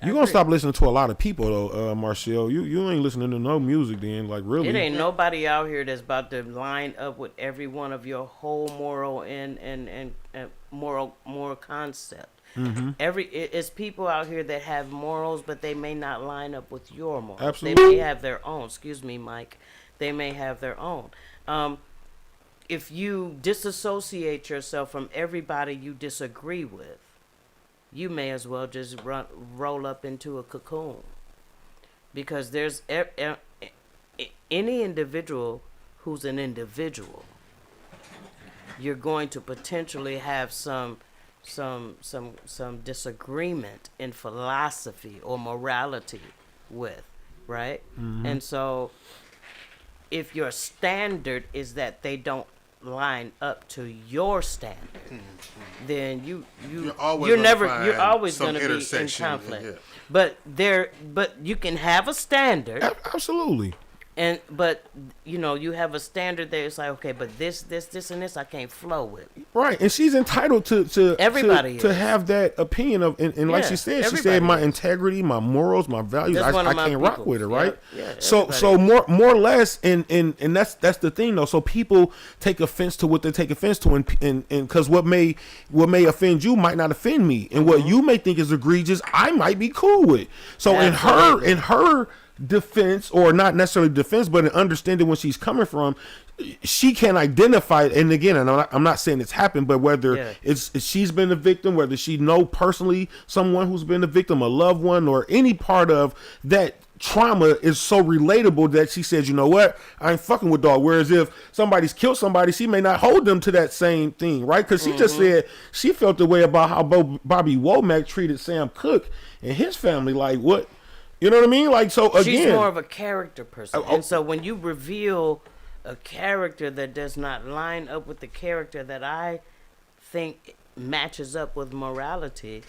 You gonna stop listening to a lot of people though, Marcel. You ain't listening to no music then, like really. It ain't nobody out here that's about to line up with every one of your whole moral and moral concept. Mm-hmm. It's people out here that have morals, but they may not line up with your morals. Absolutely. They may have their own. Excuse me, Mike. They may have their own. If you disassociate yourself from everybody you disagree with, you may as well just roll up into a cocoon. Because there's any individual who's an individual, you're going to potentially have some disagreement in philosophy or morality with, right? Mm-hmm. And so if your standard is that they don't line up to your standard, then you're always going to be in conflict. Yeah. But you can have a standard. Absolutely. But you have a standard there. It's like, okay, but this and this I can't flow with. Right, and she's entitled to everybody to have that opinion of, and like she said my integrity, my morals, my values. I can't rock with it, right? Yeah, so more or less, and that's the thing though. So people take offense to what they take offense to, and because what may offend you might not offend me, and what you may think is egregious, I might be cool with. So Absolutely. in her defense, or not necessarily defense, but an understanding when she's coming from, she can identify it. And again, and I'm not saying it's happened, but whether it's she's been a victim, whether she know personally someone who's been a victim, a loved one, or any part of that trauma is so relatable that she says, you know what, I ain't fucking with dog. Whereas if somebody's killed somebody, she may not hold them to that same thing, right? Because she just said she felt the way about how Bobby Womack treated Sam Cooke and his family. Like, what? You know what I mean? Like, so again, she's more of a character person, and so when you reveal a character that does not line up with the character that I think matches up with morality,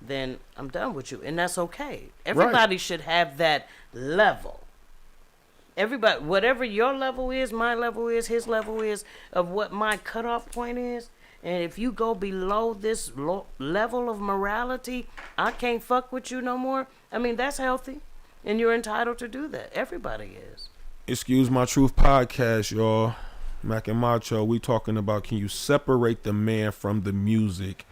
then I'm done with you, and that's okay. Everybody should have that level. Everybody, whatever your level is, my level is, his level is, of what my cutoff point is. And if you go below this level of morality, I can't fuck with you no more. I mean, that's healthy. And you're entitled to do that. Everybody is. Excuse My Truth podcast, y'all. Mac and Macho, we talking about, can you separate the man from the music?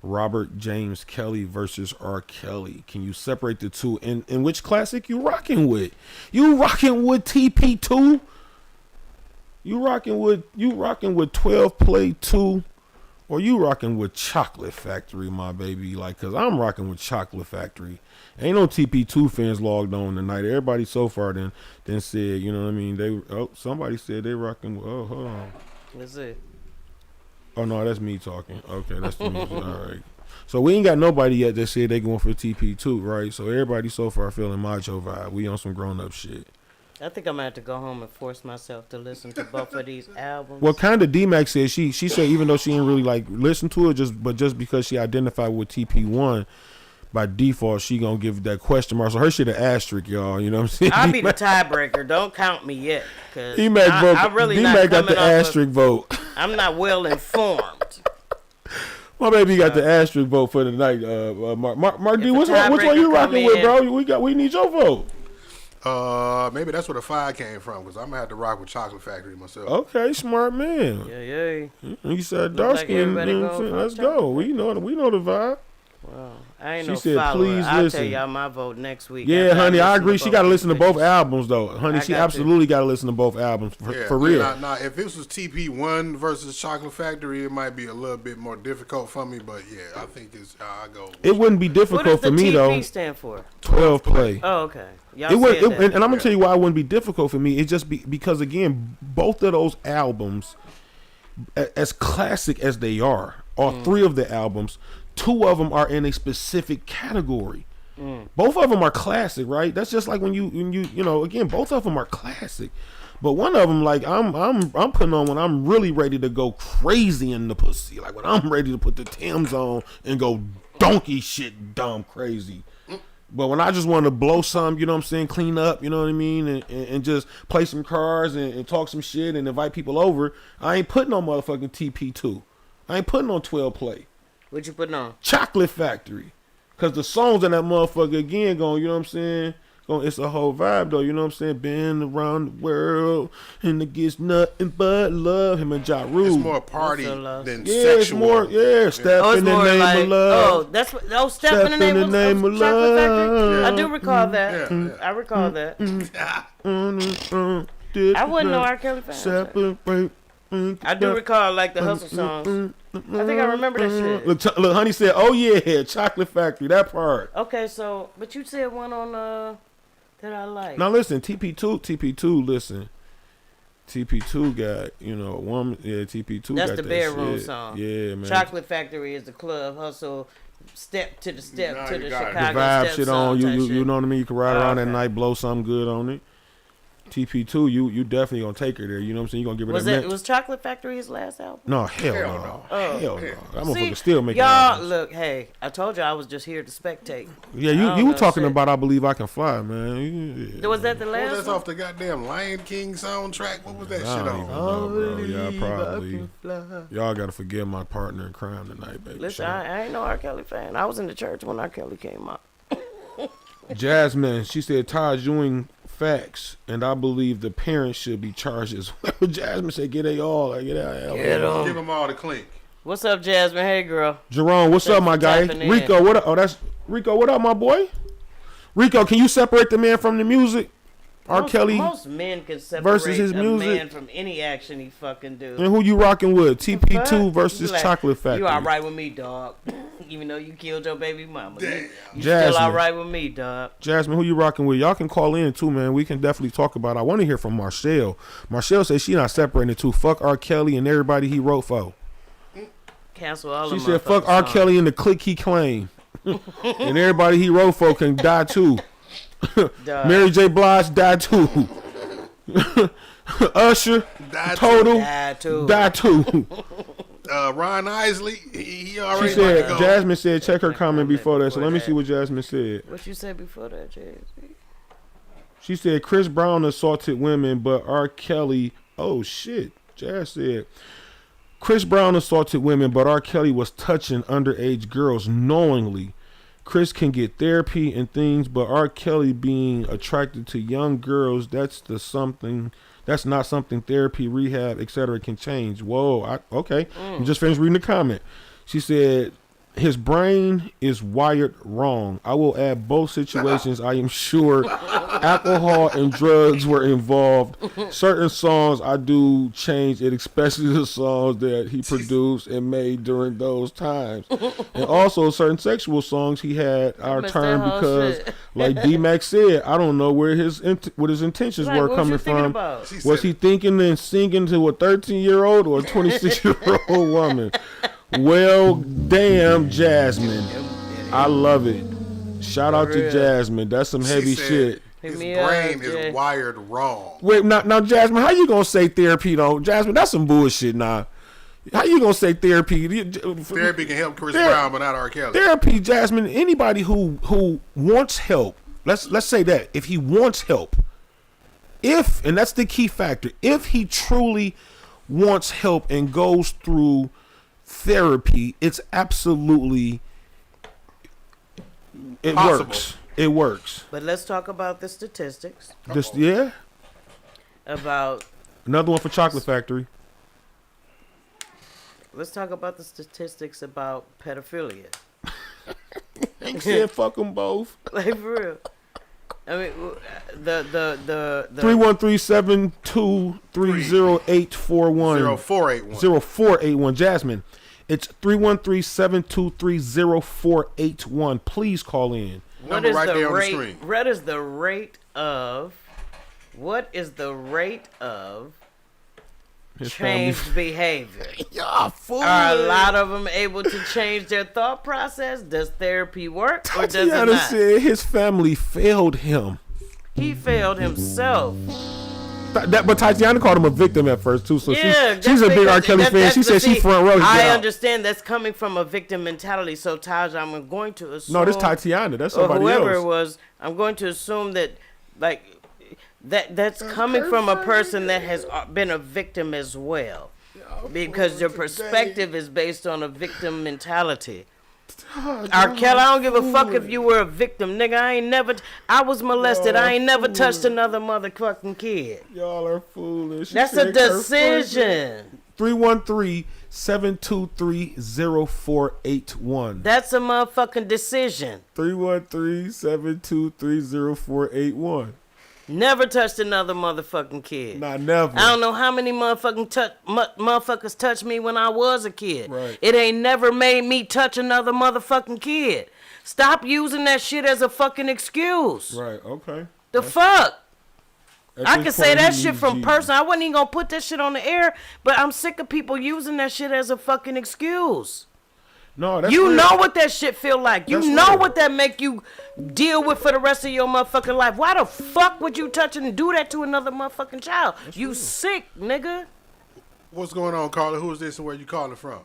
Robert James Kelly versus R. Kelly. Can you separate the two? In which classic you rocking with? You rocking with TP2? You rocking with 12 Play 2? Or you rocking with Chocolate Factory, my baby? Like, cause I'm rocking with Chocolate Factory. Ain't no TP2 fans logged on tonight. Everybody so far then said, you know what I mean? Somebody said they rocking with, hold on. Let's see. Oh no, that's me talking. Okay, that's the music. All right. So we ain't got nobody yet that said they going for TP2, right? So everybody so far feeling macho vibe. We on some grown up shit. I think I'm gonna have to go home and force myself to listen to both of these albums. Well, kind of D-Mac said she said even though she didn't really like listen to it, just because she identified with TP1, by default she gonna give that question mark. So her shit an asterisk, y'all. You know what I'm saying? I'll be the tiebreaker. Don't count me yet, cause D-Mac really D-Mac got the asterisk vote. I'm not well informed. My baby got the asterisk vote for the night. Mark D, which one you rocking with, bro? We need your vote. Maybe that's where the fire came from, because I'm gonna have to rock with Chocolate Factory myself. Okay, smart man. Yeah. You said dark skin. Let's go. We know the vibe. Well, I ain't she no said, follower. please I'll listen. tell y'all my vote next week. Yeah, honey, I agree. She got to listen to both albums, though. Honey, she absolutely got to listen to both albums for real. Now, if this was TP1 versus Chocolate Factory, it might be a little bit more difficult for me. But yeah, I think I go. It wouldn't be difficult for me TP though. What does the TP stand for? 12 Play. Oh, okay. Y'all it would, said that. and I'm gonna tell you why it wouldn't be difficult for me. It's just because again, both of those albums, as classic as they are, all three of the albums. Two of them are in a specific category. Both of them are classic, right? That's just like when you know, again, both of them are classic. But one of them, like I'm putting on when I'm really ready to go crazy in the pussy, like when I'm ready to put the Timbs on and go donkey shit dumb crazy. But when I just want to blow some, you know what I'm saying, clean up, you know what I mean, and just play some cards and talk some shit and invite people over, I ain't putting on motherfucking TP2. I ain't putting on 12 Play. What you putting on? Chocolate Factory. Cause the songs in that motherfucker again going, you know what I'm saying? It's a whole vibe though, you know what I'm saying? Been around the world and it gets nothing but love. Him and Ja Rule. It's more party Also love. than Yeah, sexual. it's more. Yeah, step Oh, it's in the more name like, of love. oh, that's what. Oh, step in the name, of of Chocolate Factory. love. I do recall that. Yeah, I recall that. I I wasn't no R. Kelly fan. Separate. I do recall like the hustle songs. I think I remember that shit. Look, Honey said, "Oh yeah, Chocolate Factory." That part. Okay, so but you said one on that I like. Now listen, TP2. Listen, TP2 got a woman. Yeah, TP2. That's got the that bedroom shit. song. Yeah, man. Chocolate Factory is the club hustle. Step to the step Now to you the got it. Chicago The vibe step shit song on you. type You shit. know what I mean. You can ride around at Okay. night, blow something good on it. TP2, you definitely gonna take her there. You know what I'm saying? You gonna give her Was that. Was Chocolate Factory his last album? No, hell Hell no. no. Oh. Hell no. That See, motherfucker still making y'all albums. look. Hey, I told you I was just here to spectate. Yeah, I don't you were know talking shit. about I Believe I Can Fly, man. Yeah. Was that the What last was that one? off the goddamn Lion King soundtrack? What was that I shit don't even on? know, bro. Y'all probably. Y'all gotta forgive my partner in crime tonight, baby. Listen, Shut up. I ain't no R. Kelly fan. I was in the church when R. Kelly came out. Jasmine, she said Todd Ewing facts, and I believe the parents should be charged as well. Jasmine said, "Get they all, get out." Give them all the clink. What's up, Jasmine? Hey, girl. Jerome, what's Thanks up, my for guy? tapping in. Rico, what up? Oh, that's Rico. What up, my boy? Rico, can you separate the man from the music? R. Kelly, Most men can separate versus his a music. man from any action he fucking do. and who you rocking with? TP2 Fuck. versus You like, Chocolate Factory. You all right with me, dog? Even though you killed your baby mama, you still Jasmine. all right with me, dog? Jasmine, who you rocking with? Y'all can call in too, man. We can definitely talk about it. I want to hear from Marshall. Marshall says she not separating the two. Fuck R. Kelly and everybody he wrote for. Cancel all She of said, fuck R. Kelly and the clique he claimed. And everybody he wrote for can die too. Mary J. Blige died too. Usher, Died Total, too. died too. Ron Isley, he She already about said, to go. Jasmine said, check her comment before that. So before let me that. see what Jasmine said. What you said before that, Jay? She said, Chris Brown assaulted women, but R. Kelly, oh shit. Jazz said, Chris Brown assaulted women, but R. Kelly was touching underage girls knowingly. Chris can get therapy and things, but R. Kelly being attracted to young girls, that's not something therapy, rehab, etc. can change. Whoa, okay. I just finished reading the comment. She said, his brain is wired wrong. I will add both situations. I am sure alcohol and drugs were involved. Certain songs I do change it, especially the songs that he produced and made during those times. And also certain sexual songs he had our missed turn that whole because, shit. like D-Max said, I don't know where what his intentions Like, were what coming you thinking from. about? She Was said he thinking and singing to a 13-year-old or a 26-year-old woman? Well, damn, Jasmine. I love it. Shout out to real. Jasmine. That's some heavy She said shit. His Hit me up, brain Jay. is wired wrong. Wait, now, Jasmine, how you gonna say therapy though? Jasmine, that's some bullshit now. How you gonna say therapy? Therapy can help Chris Ther- Brown, but not R. Kelly. Therapy, Jasmine. Anybody who wants help, let's say that if he wants help, and that's the key factor, if he truly wants help and goes through therapy, it's absolutely Possible. works. It works. But let's talk about the statistics Just yeah. about. Another one for Chocolate Factory. Let's talk about the statistics about pedophilia. He said fuck them both. Like for real. I mean, the 313-723-0841. 0481. 0481. Jasmine. It's 313-723-0481. Please call in. Number right there on the rate? screen. What is the rate of? What is the rate of His family- changed behavior? Y'all fool. Are a lot of them able to change their thought process? Does therapy work or does it Tatiana not? said his family failed him. He failed himself. But Tatiana called him a victim at first too. So Yeah, she's a big R. Kelly fan. She said she front row. I Yeah. understand that's coming from a victim mentality. So Taj, I'm going to assume. No, this Tatiana. That's or somebody whoever else. it was. I'm going to assume that, like, that's coming from a person that has been a victim as well, because their perspective is based on a victim mentality. R. Kelly, I don't give a fuck if you were a victim, nigga. I was molested. I ain't never touched another motherfucking kid. Y'all are foolish. That's a decision. 313-723-0481. That's a motherfucking decision. 313-723-0481. Never touched another motherfucking kid. Nah, never. I don't know how many motherfuckers touched me when I was a kid. Right. It ain't never made me touch another motherfucking kid. Stop using that shit as a fucking excuse. Right, okay. The fuck? At I this can say point, that he shit needs from Jesus. person. I wasn't even gonna put that shit on the air, but I'm sick of people using that shit as a fucking excuse. No, that's You real. know what that shit feel like. You That's know real. what that make you deal with for the rest of your motherfucking life. Why the fuck would you touch and do that to another motherfucking child? You sick, nigga. What's going on, Carla? Who is this and where you calling from?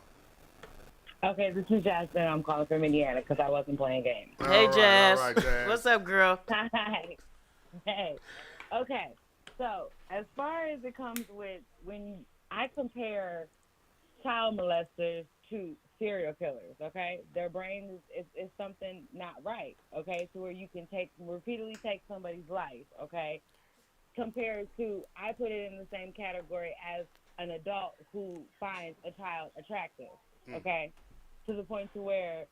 Okay, this is Jasmine. I'm calling from Indiana because I wasn't playing games. Hey, All right, Jazz. all right, Jazz. What's up, girl? Hi. Hey. Okay, so as far as it comes with when I compare child molesters to serial killers, okay, their brain is something not right, okay, to where you can repeatedly take somebody's life, okay, compared to I put it in the same category as an adult who finds a child attractive, okay, to the point to where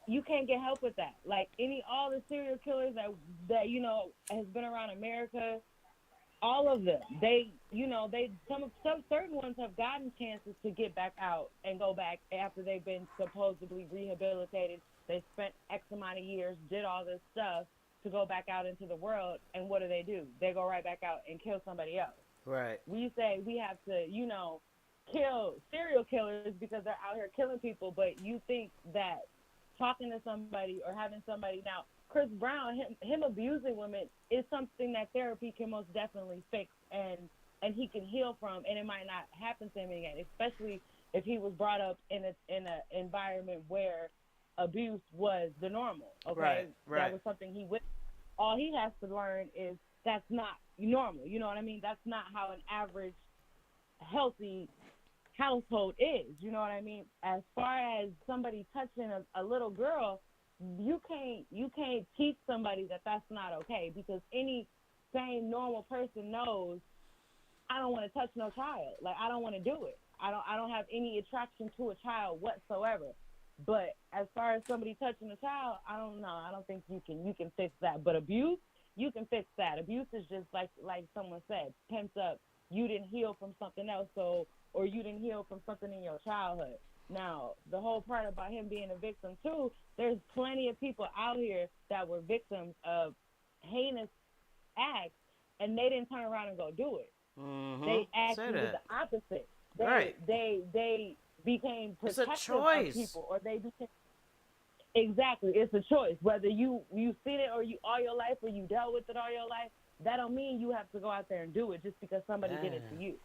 you can't get help with that. Like all the serial killers that you know has been around America, all of them, some certain ones have gotten chances to get back out and go back after they've been supposedly rehabilitated. They spent X amount of years, did all this stuff to go back out into the world, and what do? They go right back out and kill somebody else. Right. We say we have to, kill serial killers because they're out here killing people, but you think that talking to somebody or having somebody now, Chris Brown, him abusing women is something that therapy can most definitely fix and he can heal from, and it might not happen to him again, especially if he was brought up in a environment where abuse was the normal. Okay, right. That was something he witnessed. All he has to learn is that's not normal. You know what I mean? That's not how an average healthy household is. You know what I mean? As far as somebody touching a little girl, you can't teach somebody that that's not okay, because any sane normal person knows I don't want to touch no child. Like, I don't want to do it. I don't have any attraction to a child whatsoever. But as far as somebody touching a child, I don't know. I don't think you can fix that. But abuse, you can fix that. Abuse is just like someone said, pent up. You didn't heal from something else, or you didn't heal from something in your childhood. Now, the whole part about him being a victim too, there's plenty of people out here that were victims of heinous acts, and they didn't turn around and go do it. Mm-hmm. They actually did the opposite. They became protective of people, or they became. Exactly, it's a choice. Whether you seen it or you all your life, or you dealt with it all your life, that don't mean you have to go out there and do it just because somebody did it to you.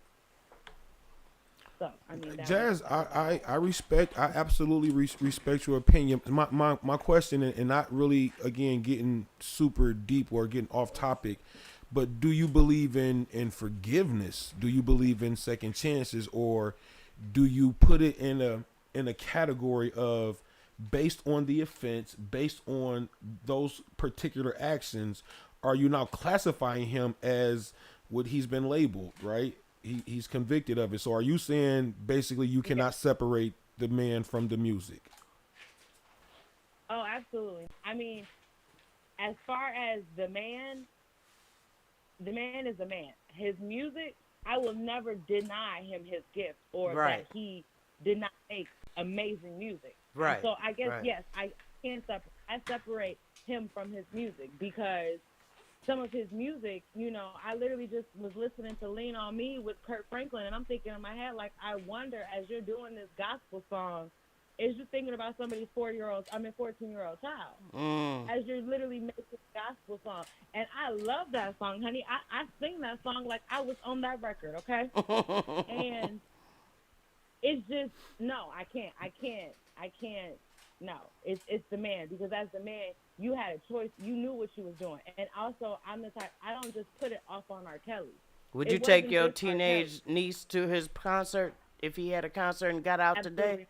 So, I mean, Jazz, I absolutely respect your opinion. My question, and not really again getting super deep or getting off topic, but do you believe in forgiveness? Do you believe in second chances, or do you put it in a category of, based on the offense, based on those particular actions, are you now classifying him as what he's been labeled, right? He's convicted of it. So are you saying basically you cannot separate the man from the music? Oh, absolutely. I mean, as far as the man is a man. His music, I will never deny him his gift, or that he did not make amazing music. Right. So I guess, yes, I separate him from his music, because some of his music, I literally just was listening to Lean On Me with Kirk Franklin, and I'm thinking in my head, like, I wonder, as you're doing this gospel song, is you thinking about somebody's 14-year-old child, as you're literally making a gospel song. And I love that song, honey. I sing that song like I was on that record, okay? And it's just, no, I can't, no. It's the man, because as the man, you had a choice. You knew what you was doing. And also, I'm the type, I don't just put it off on R. Kelly. Would you take your teenage niece to his concert if he had a concert and got out Absolutely. today?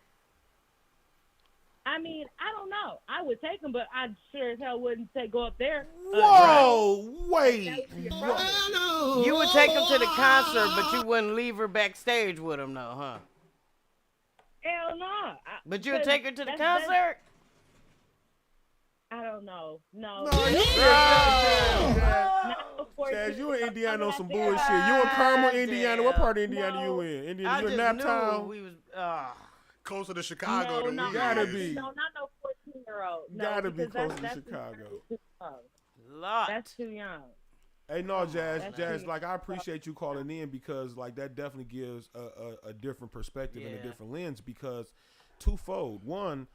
I mean, I don't know. I would take him, but I sure as hell wouldn't go up there. Whoa, wait. That would be a problem. You would take him to the concert, but you wouldn't leave her backstage with him, though, huh? Hell no. But you would take her to the concert? I don't know. No. Chaz, you in Indiana on some bullshit. You in Carmel, Indiana. What part of Indiana you in? Indiana, you in Naptown? We was, Closer to Chicago than we gotta is. be. No, not no 14-year-old. No, Gotta be because closer to Chicago. lot. That's too young. Hey, no, Jazz, That's like, I appreciate you calling in because, like, that definitely gives a different perspective and a different lens because twofold. One,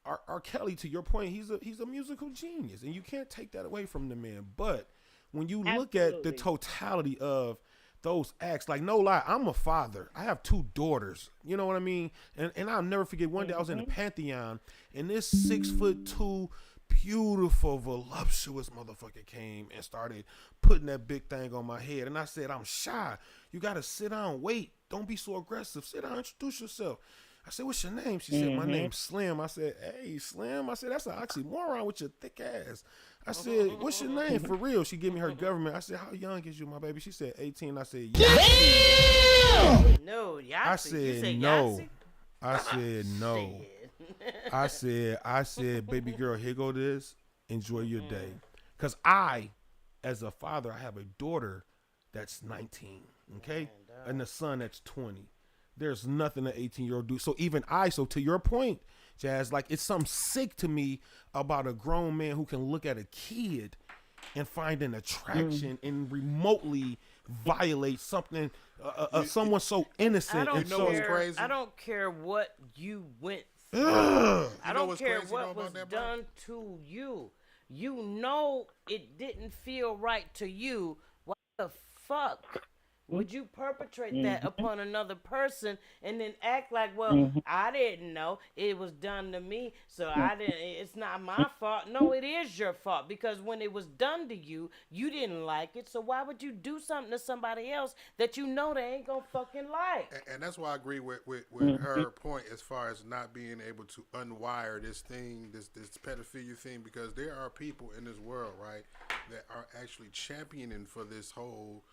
R. Kelly, to your point, he's a musical genius, and you can't take that away from the man. But when you look at the totality of those acts, like, no lie, I'm a father. I have 2 daughters. You know what I mean? And I'll never forget one day I was in the Pantheon, and this 6'2" beautiful, voluptuous motherfucker came and started putting that big thing on my head. And I said, I'm shy. You got to sit down. Wait. Don't be so aggressive. Sit down. Introduce yourself. I said, what's your name? She said, my name's Slim. I said, hey, Slim. I said, that's an oxymoron with your thick ass. I said, what's your name for real? She gave me her government. I said, how young is you, my baby? She said, 18. I said, Yahtzee. No, Yahtzee. I said, no. I said, no. I said, baby girl, here go this. Enjoy your day. Because I, as a father, I have a daughter that's 19, okay? And a son that's 20. There's nothing an 18-year-old do. So even so to your point, Jazz, like, it's something sick to me about a grown man who can look at a kid and find an attraction and remotely violate something, someone so innocent. I and don't so care. crazy? I don't care what you went through. Ugh. I don't what's care crazy what about was that, bro? done to you. You know it didn't feel right to you. Why the fuck would you perpetrate that upon another person and then act like, well, I didn't know it was done to me, so I didn't. It's not my fault. No, it is your fault because when it was done to you, you didn't like it. So why would you do something to somebody else that you know they ain't gonna fucking like? And that's why I agree with her point as far as not being able to unwire this thing, this pedophilia thing, because there are people in this world, right, that are actually championing for this whole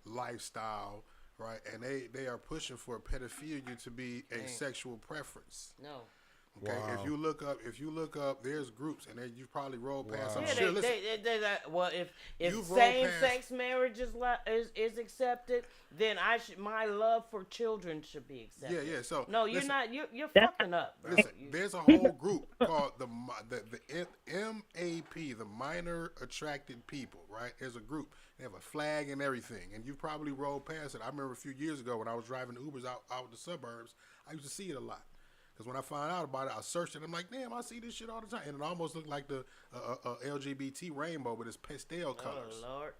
lifestyle, right, and they are pushing for pedophilia to be a sexual preference. No. Okay, Wow. if you look up, there's groups, and you probably rolled past. I'm Yeah, sure. well, if You've rolled same-sex marriage is accepted, then my love for children should be accepted. Yeah. So no, you're listen, not. You're fucking up. Bro. Listen, there's a whole group called the MAP, the Minor Attracted People, right? There's a group. They have a flag and everything, and you probably rolled past it. I remember a few years ago when I was driving Ubers out in the suburbs, I used to see it a lot. Because when I found out about it, I searched it. I'm like, damn, I see this shit all the time. And it almost looked like the LGBT rainbow, but it's pastel colors. Oh, Lord.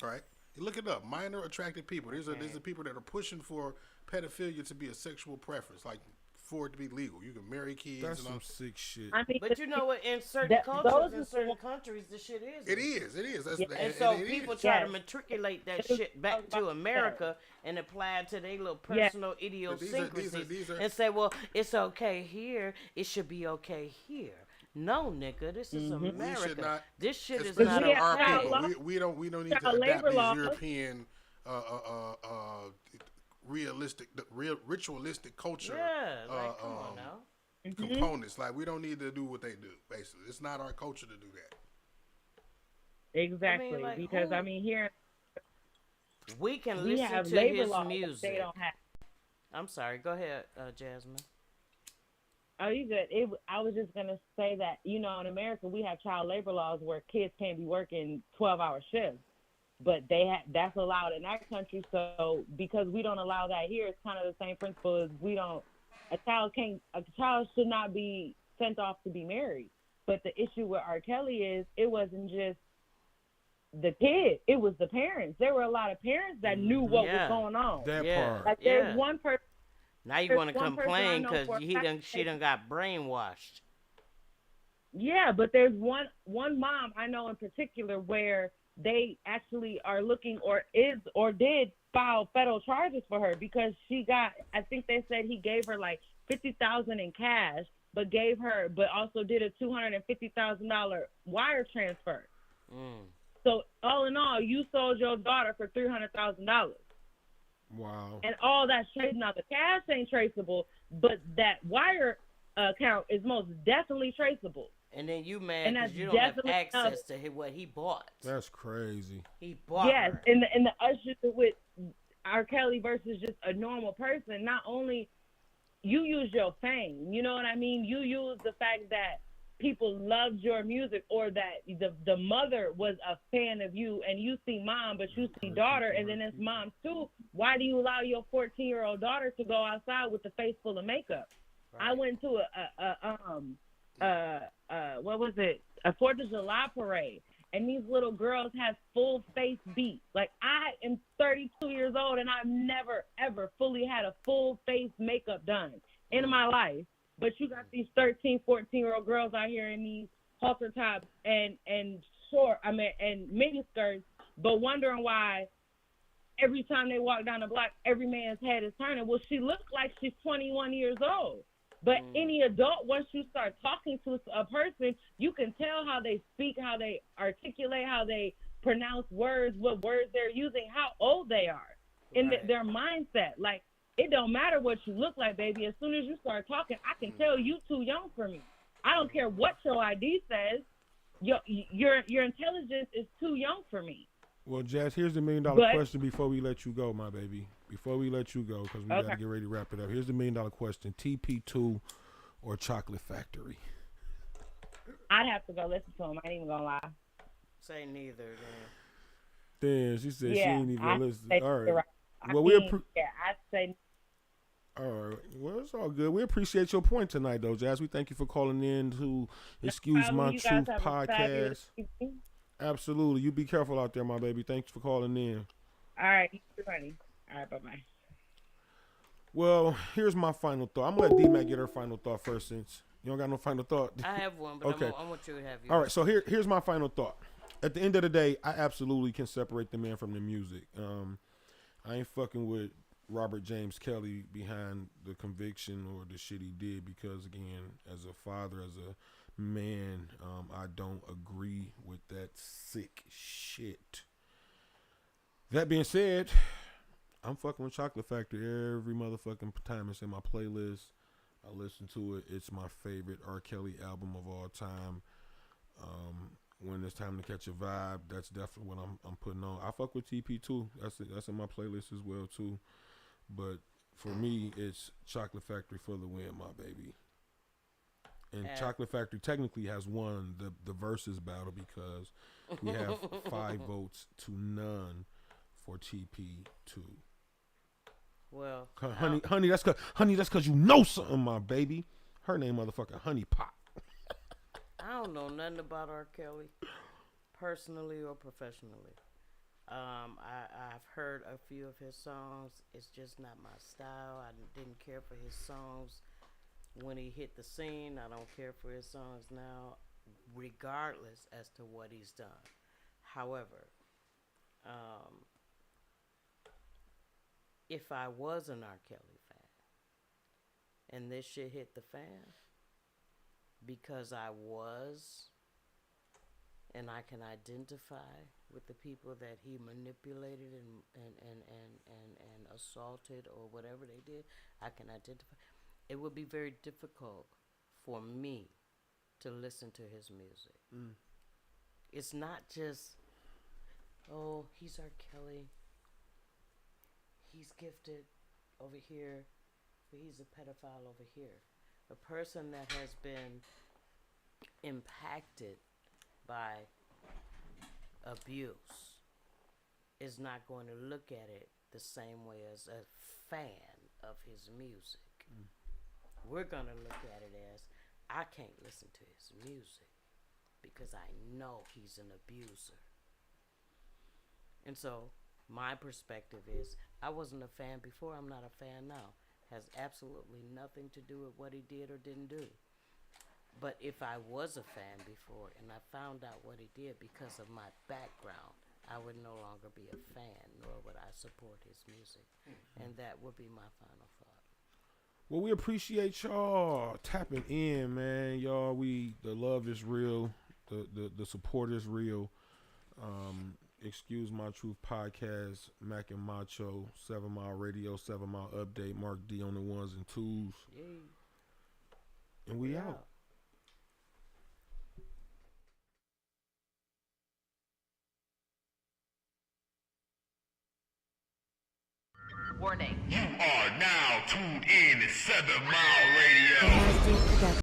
Right? You look it up. Minor attracted people. These are people that are pushing for pedophilia to be a sexual preference, like for it to be legal. You can marry kids. That's and all. some sick shit. I mean, But you know what? In certain cultures, in certain countries, the shit is. It is. That's, And so it people is. try to matriculate that shit back to America and apply it to their little personal idiosyncrasies these are- and say, well, it's okay here. It should be okay here. No, nigga, this is America. We should not. This shit is especially not our okay. people. We don't need to Child adapt labor these laws. European ritualistic culture Yeah, like, come on now. components. Like, we don't need to do what they do. Basically, it's not our culture to do that. exactly, like, because who- I mean here We can we listen have to labor his laws. They music. don't have. I'm sorry. Go ahead, Jasmine. Oh, you good? I was just gonna say that in America we have child labor laws where kids can't be working 12-hour shifts, but that's allowed in our country. So because we don't allow that here, it's kind of the same principle as a child should not be sent off to be married. But the issue with R. Kelly is it wasn't just the kid; it was the parents. There were a lot of parents that knew what was going on. That Yeah. part. Like there's one person. Now you There's want to one person I complain know because for a fact she done got brainwashed. Yeah, but there's one mom I know in particular where they actually are looking or did file federal charges for her because she got, I think they said he gave her like $50,000 in cash but also did a $250,000 wire transfer. So all in all, you sold your daughter for $300,000. Wow. And all that's traceable. Now the cash ain't traceable, but that wire account is most definitely traceable. And then you mad because you don't have access to what he bought. That's crazy. He bought her. And the issue with R. Kelly versus just a normal person, not only you use your fame, you know what I mean? You use the fact that people loved your music, or that the mother was a fan of you, and you see mom, but you see daughter, and then it's mom too. Why do you allow your 14-year-old daughter to go outside with the face full of makeup? Right. I went to what was it? A 4th of July parade, and these little girls have full face beats. Like, I am 32 years old, and I've never ever fully had a full face makeup done in my life. But you got these 13, 14-year-old girls out here in these halter tops and mini skirts, but wondering why every time they walk down the block, every man's head is turning. Well, she looks like she's 21 years old. But any adult, once you start talking to a person, you can tell how they speak, how they articulate, how they pronounce words, what words they're using, how old they are, and their mindset. Like, it don't matter what you look like, baby. As soon as you start talking, I can tell you too young for me. I don't care what your ID says. Your intelligence is too young for me. Well, Jazz, here's the $1 million question before we let you go, my baby. Before we let you go, because we got to get ready to wrap it up. Here's the $1 million question: TP2 or Chocolate Factory? I'd have to go listen to him. I ain't even gonna lie. Say neither, then. She said she ain't even gonna listen. All right. Well, I'd say. All right. Well, it's all good. We appreciate your point tonight, though, Jazz. We thank you for calling in to Excuse My Truth podcast. Absolutely. You be careful out there, my baby. Thanks for calling in. All right. You're funny. All right. Bye-bye. Well, here's my final thought. I'm going to let D-Mac get her final thought first, since you don't got no final thought. I have one, but okay. I want you to have yours. All right. So here's my final thought. At the end of the day, I absolutely can separate the man from the music. I ain't fucking with Robert James Kelly behind the conviction or the shit he did, because, again, as a father, as a man, I don't agree with that sick shit. That being said, I'm fucking with Chocolate Factory every motherfucking time it's in my playlist. I listen to it. It's my favorite R. Kelly album of all time. When it's time to catch a vibe, that's definitely what I'm putting on. I fuck with TP2. That's in my playlist as well too. But for me, it's Chocolate Factory for the win, my baby. And Chocolate Factory technically has won the versus battle, because we have 5 votes to none for TP2. Well, honey, that's cause you know something, my baby. Her name motherfucking Honey Pot. I don't know nothing about R. Kelly, personally or professionally. I've heard a few of his songs. It's just not my style. I didn't care for his songs when he hit the scene. I don't care for his songs now, regardless as to what he's done. However, if I was an R. Kelly fan and this shit hit the fan, because I was, and I can identify with the people that he manipulated and assaulted or whatever they did, I can identify. It would be very difficult for me to listen to his music. It's not just, oh, he's R. Kelly, he's gifted over here, but he's a pedophile over here. A person that has been impacted by abuse is not going to look at it the same way as a fan of his music. We're going to look at it as, I can't listen to his music because I know he's an abuser. And so my perspective is, I wasn't a fan before, I'm not a fan now. Has absolutely nothing to do with what he did or didn't do. But if I was a fan before and I found out what he did because of my background, I would no longer be a fan, nor would I support his music. And that would be my final thought. Well, we appreciate y'all tapping in, man. Y'all, the love is real. The support is real. Excuse My Truth podcast, Mac and Macho, 7 Mile Radio, 7 Mile Update, Mark D on the ones and twos. Yay. And we out. Warning. You are now tuned in to 7 Mile Radio.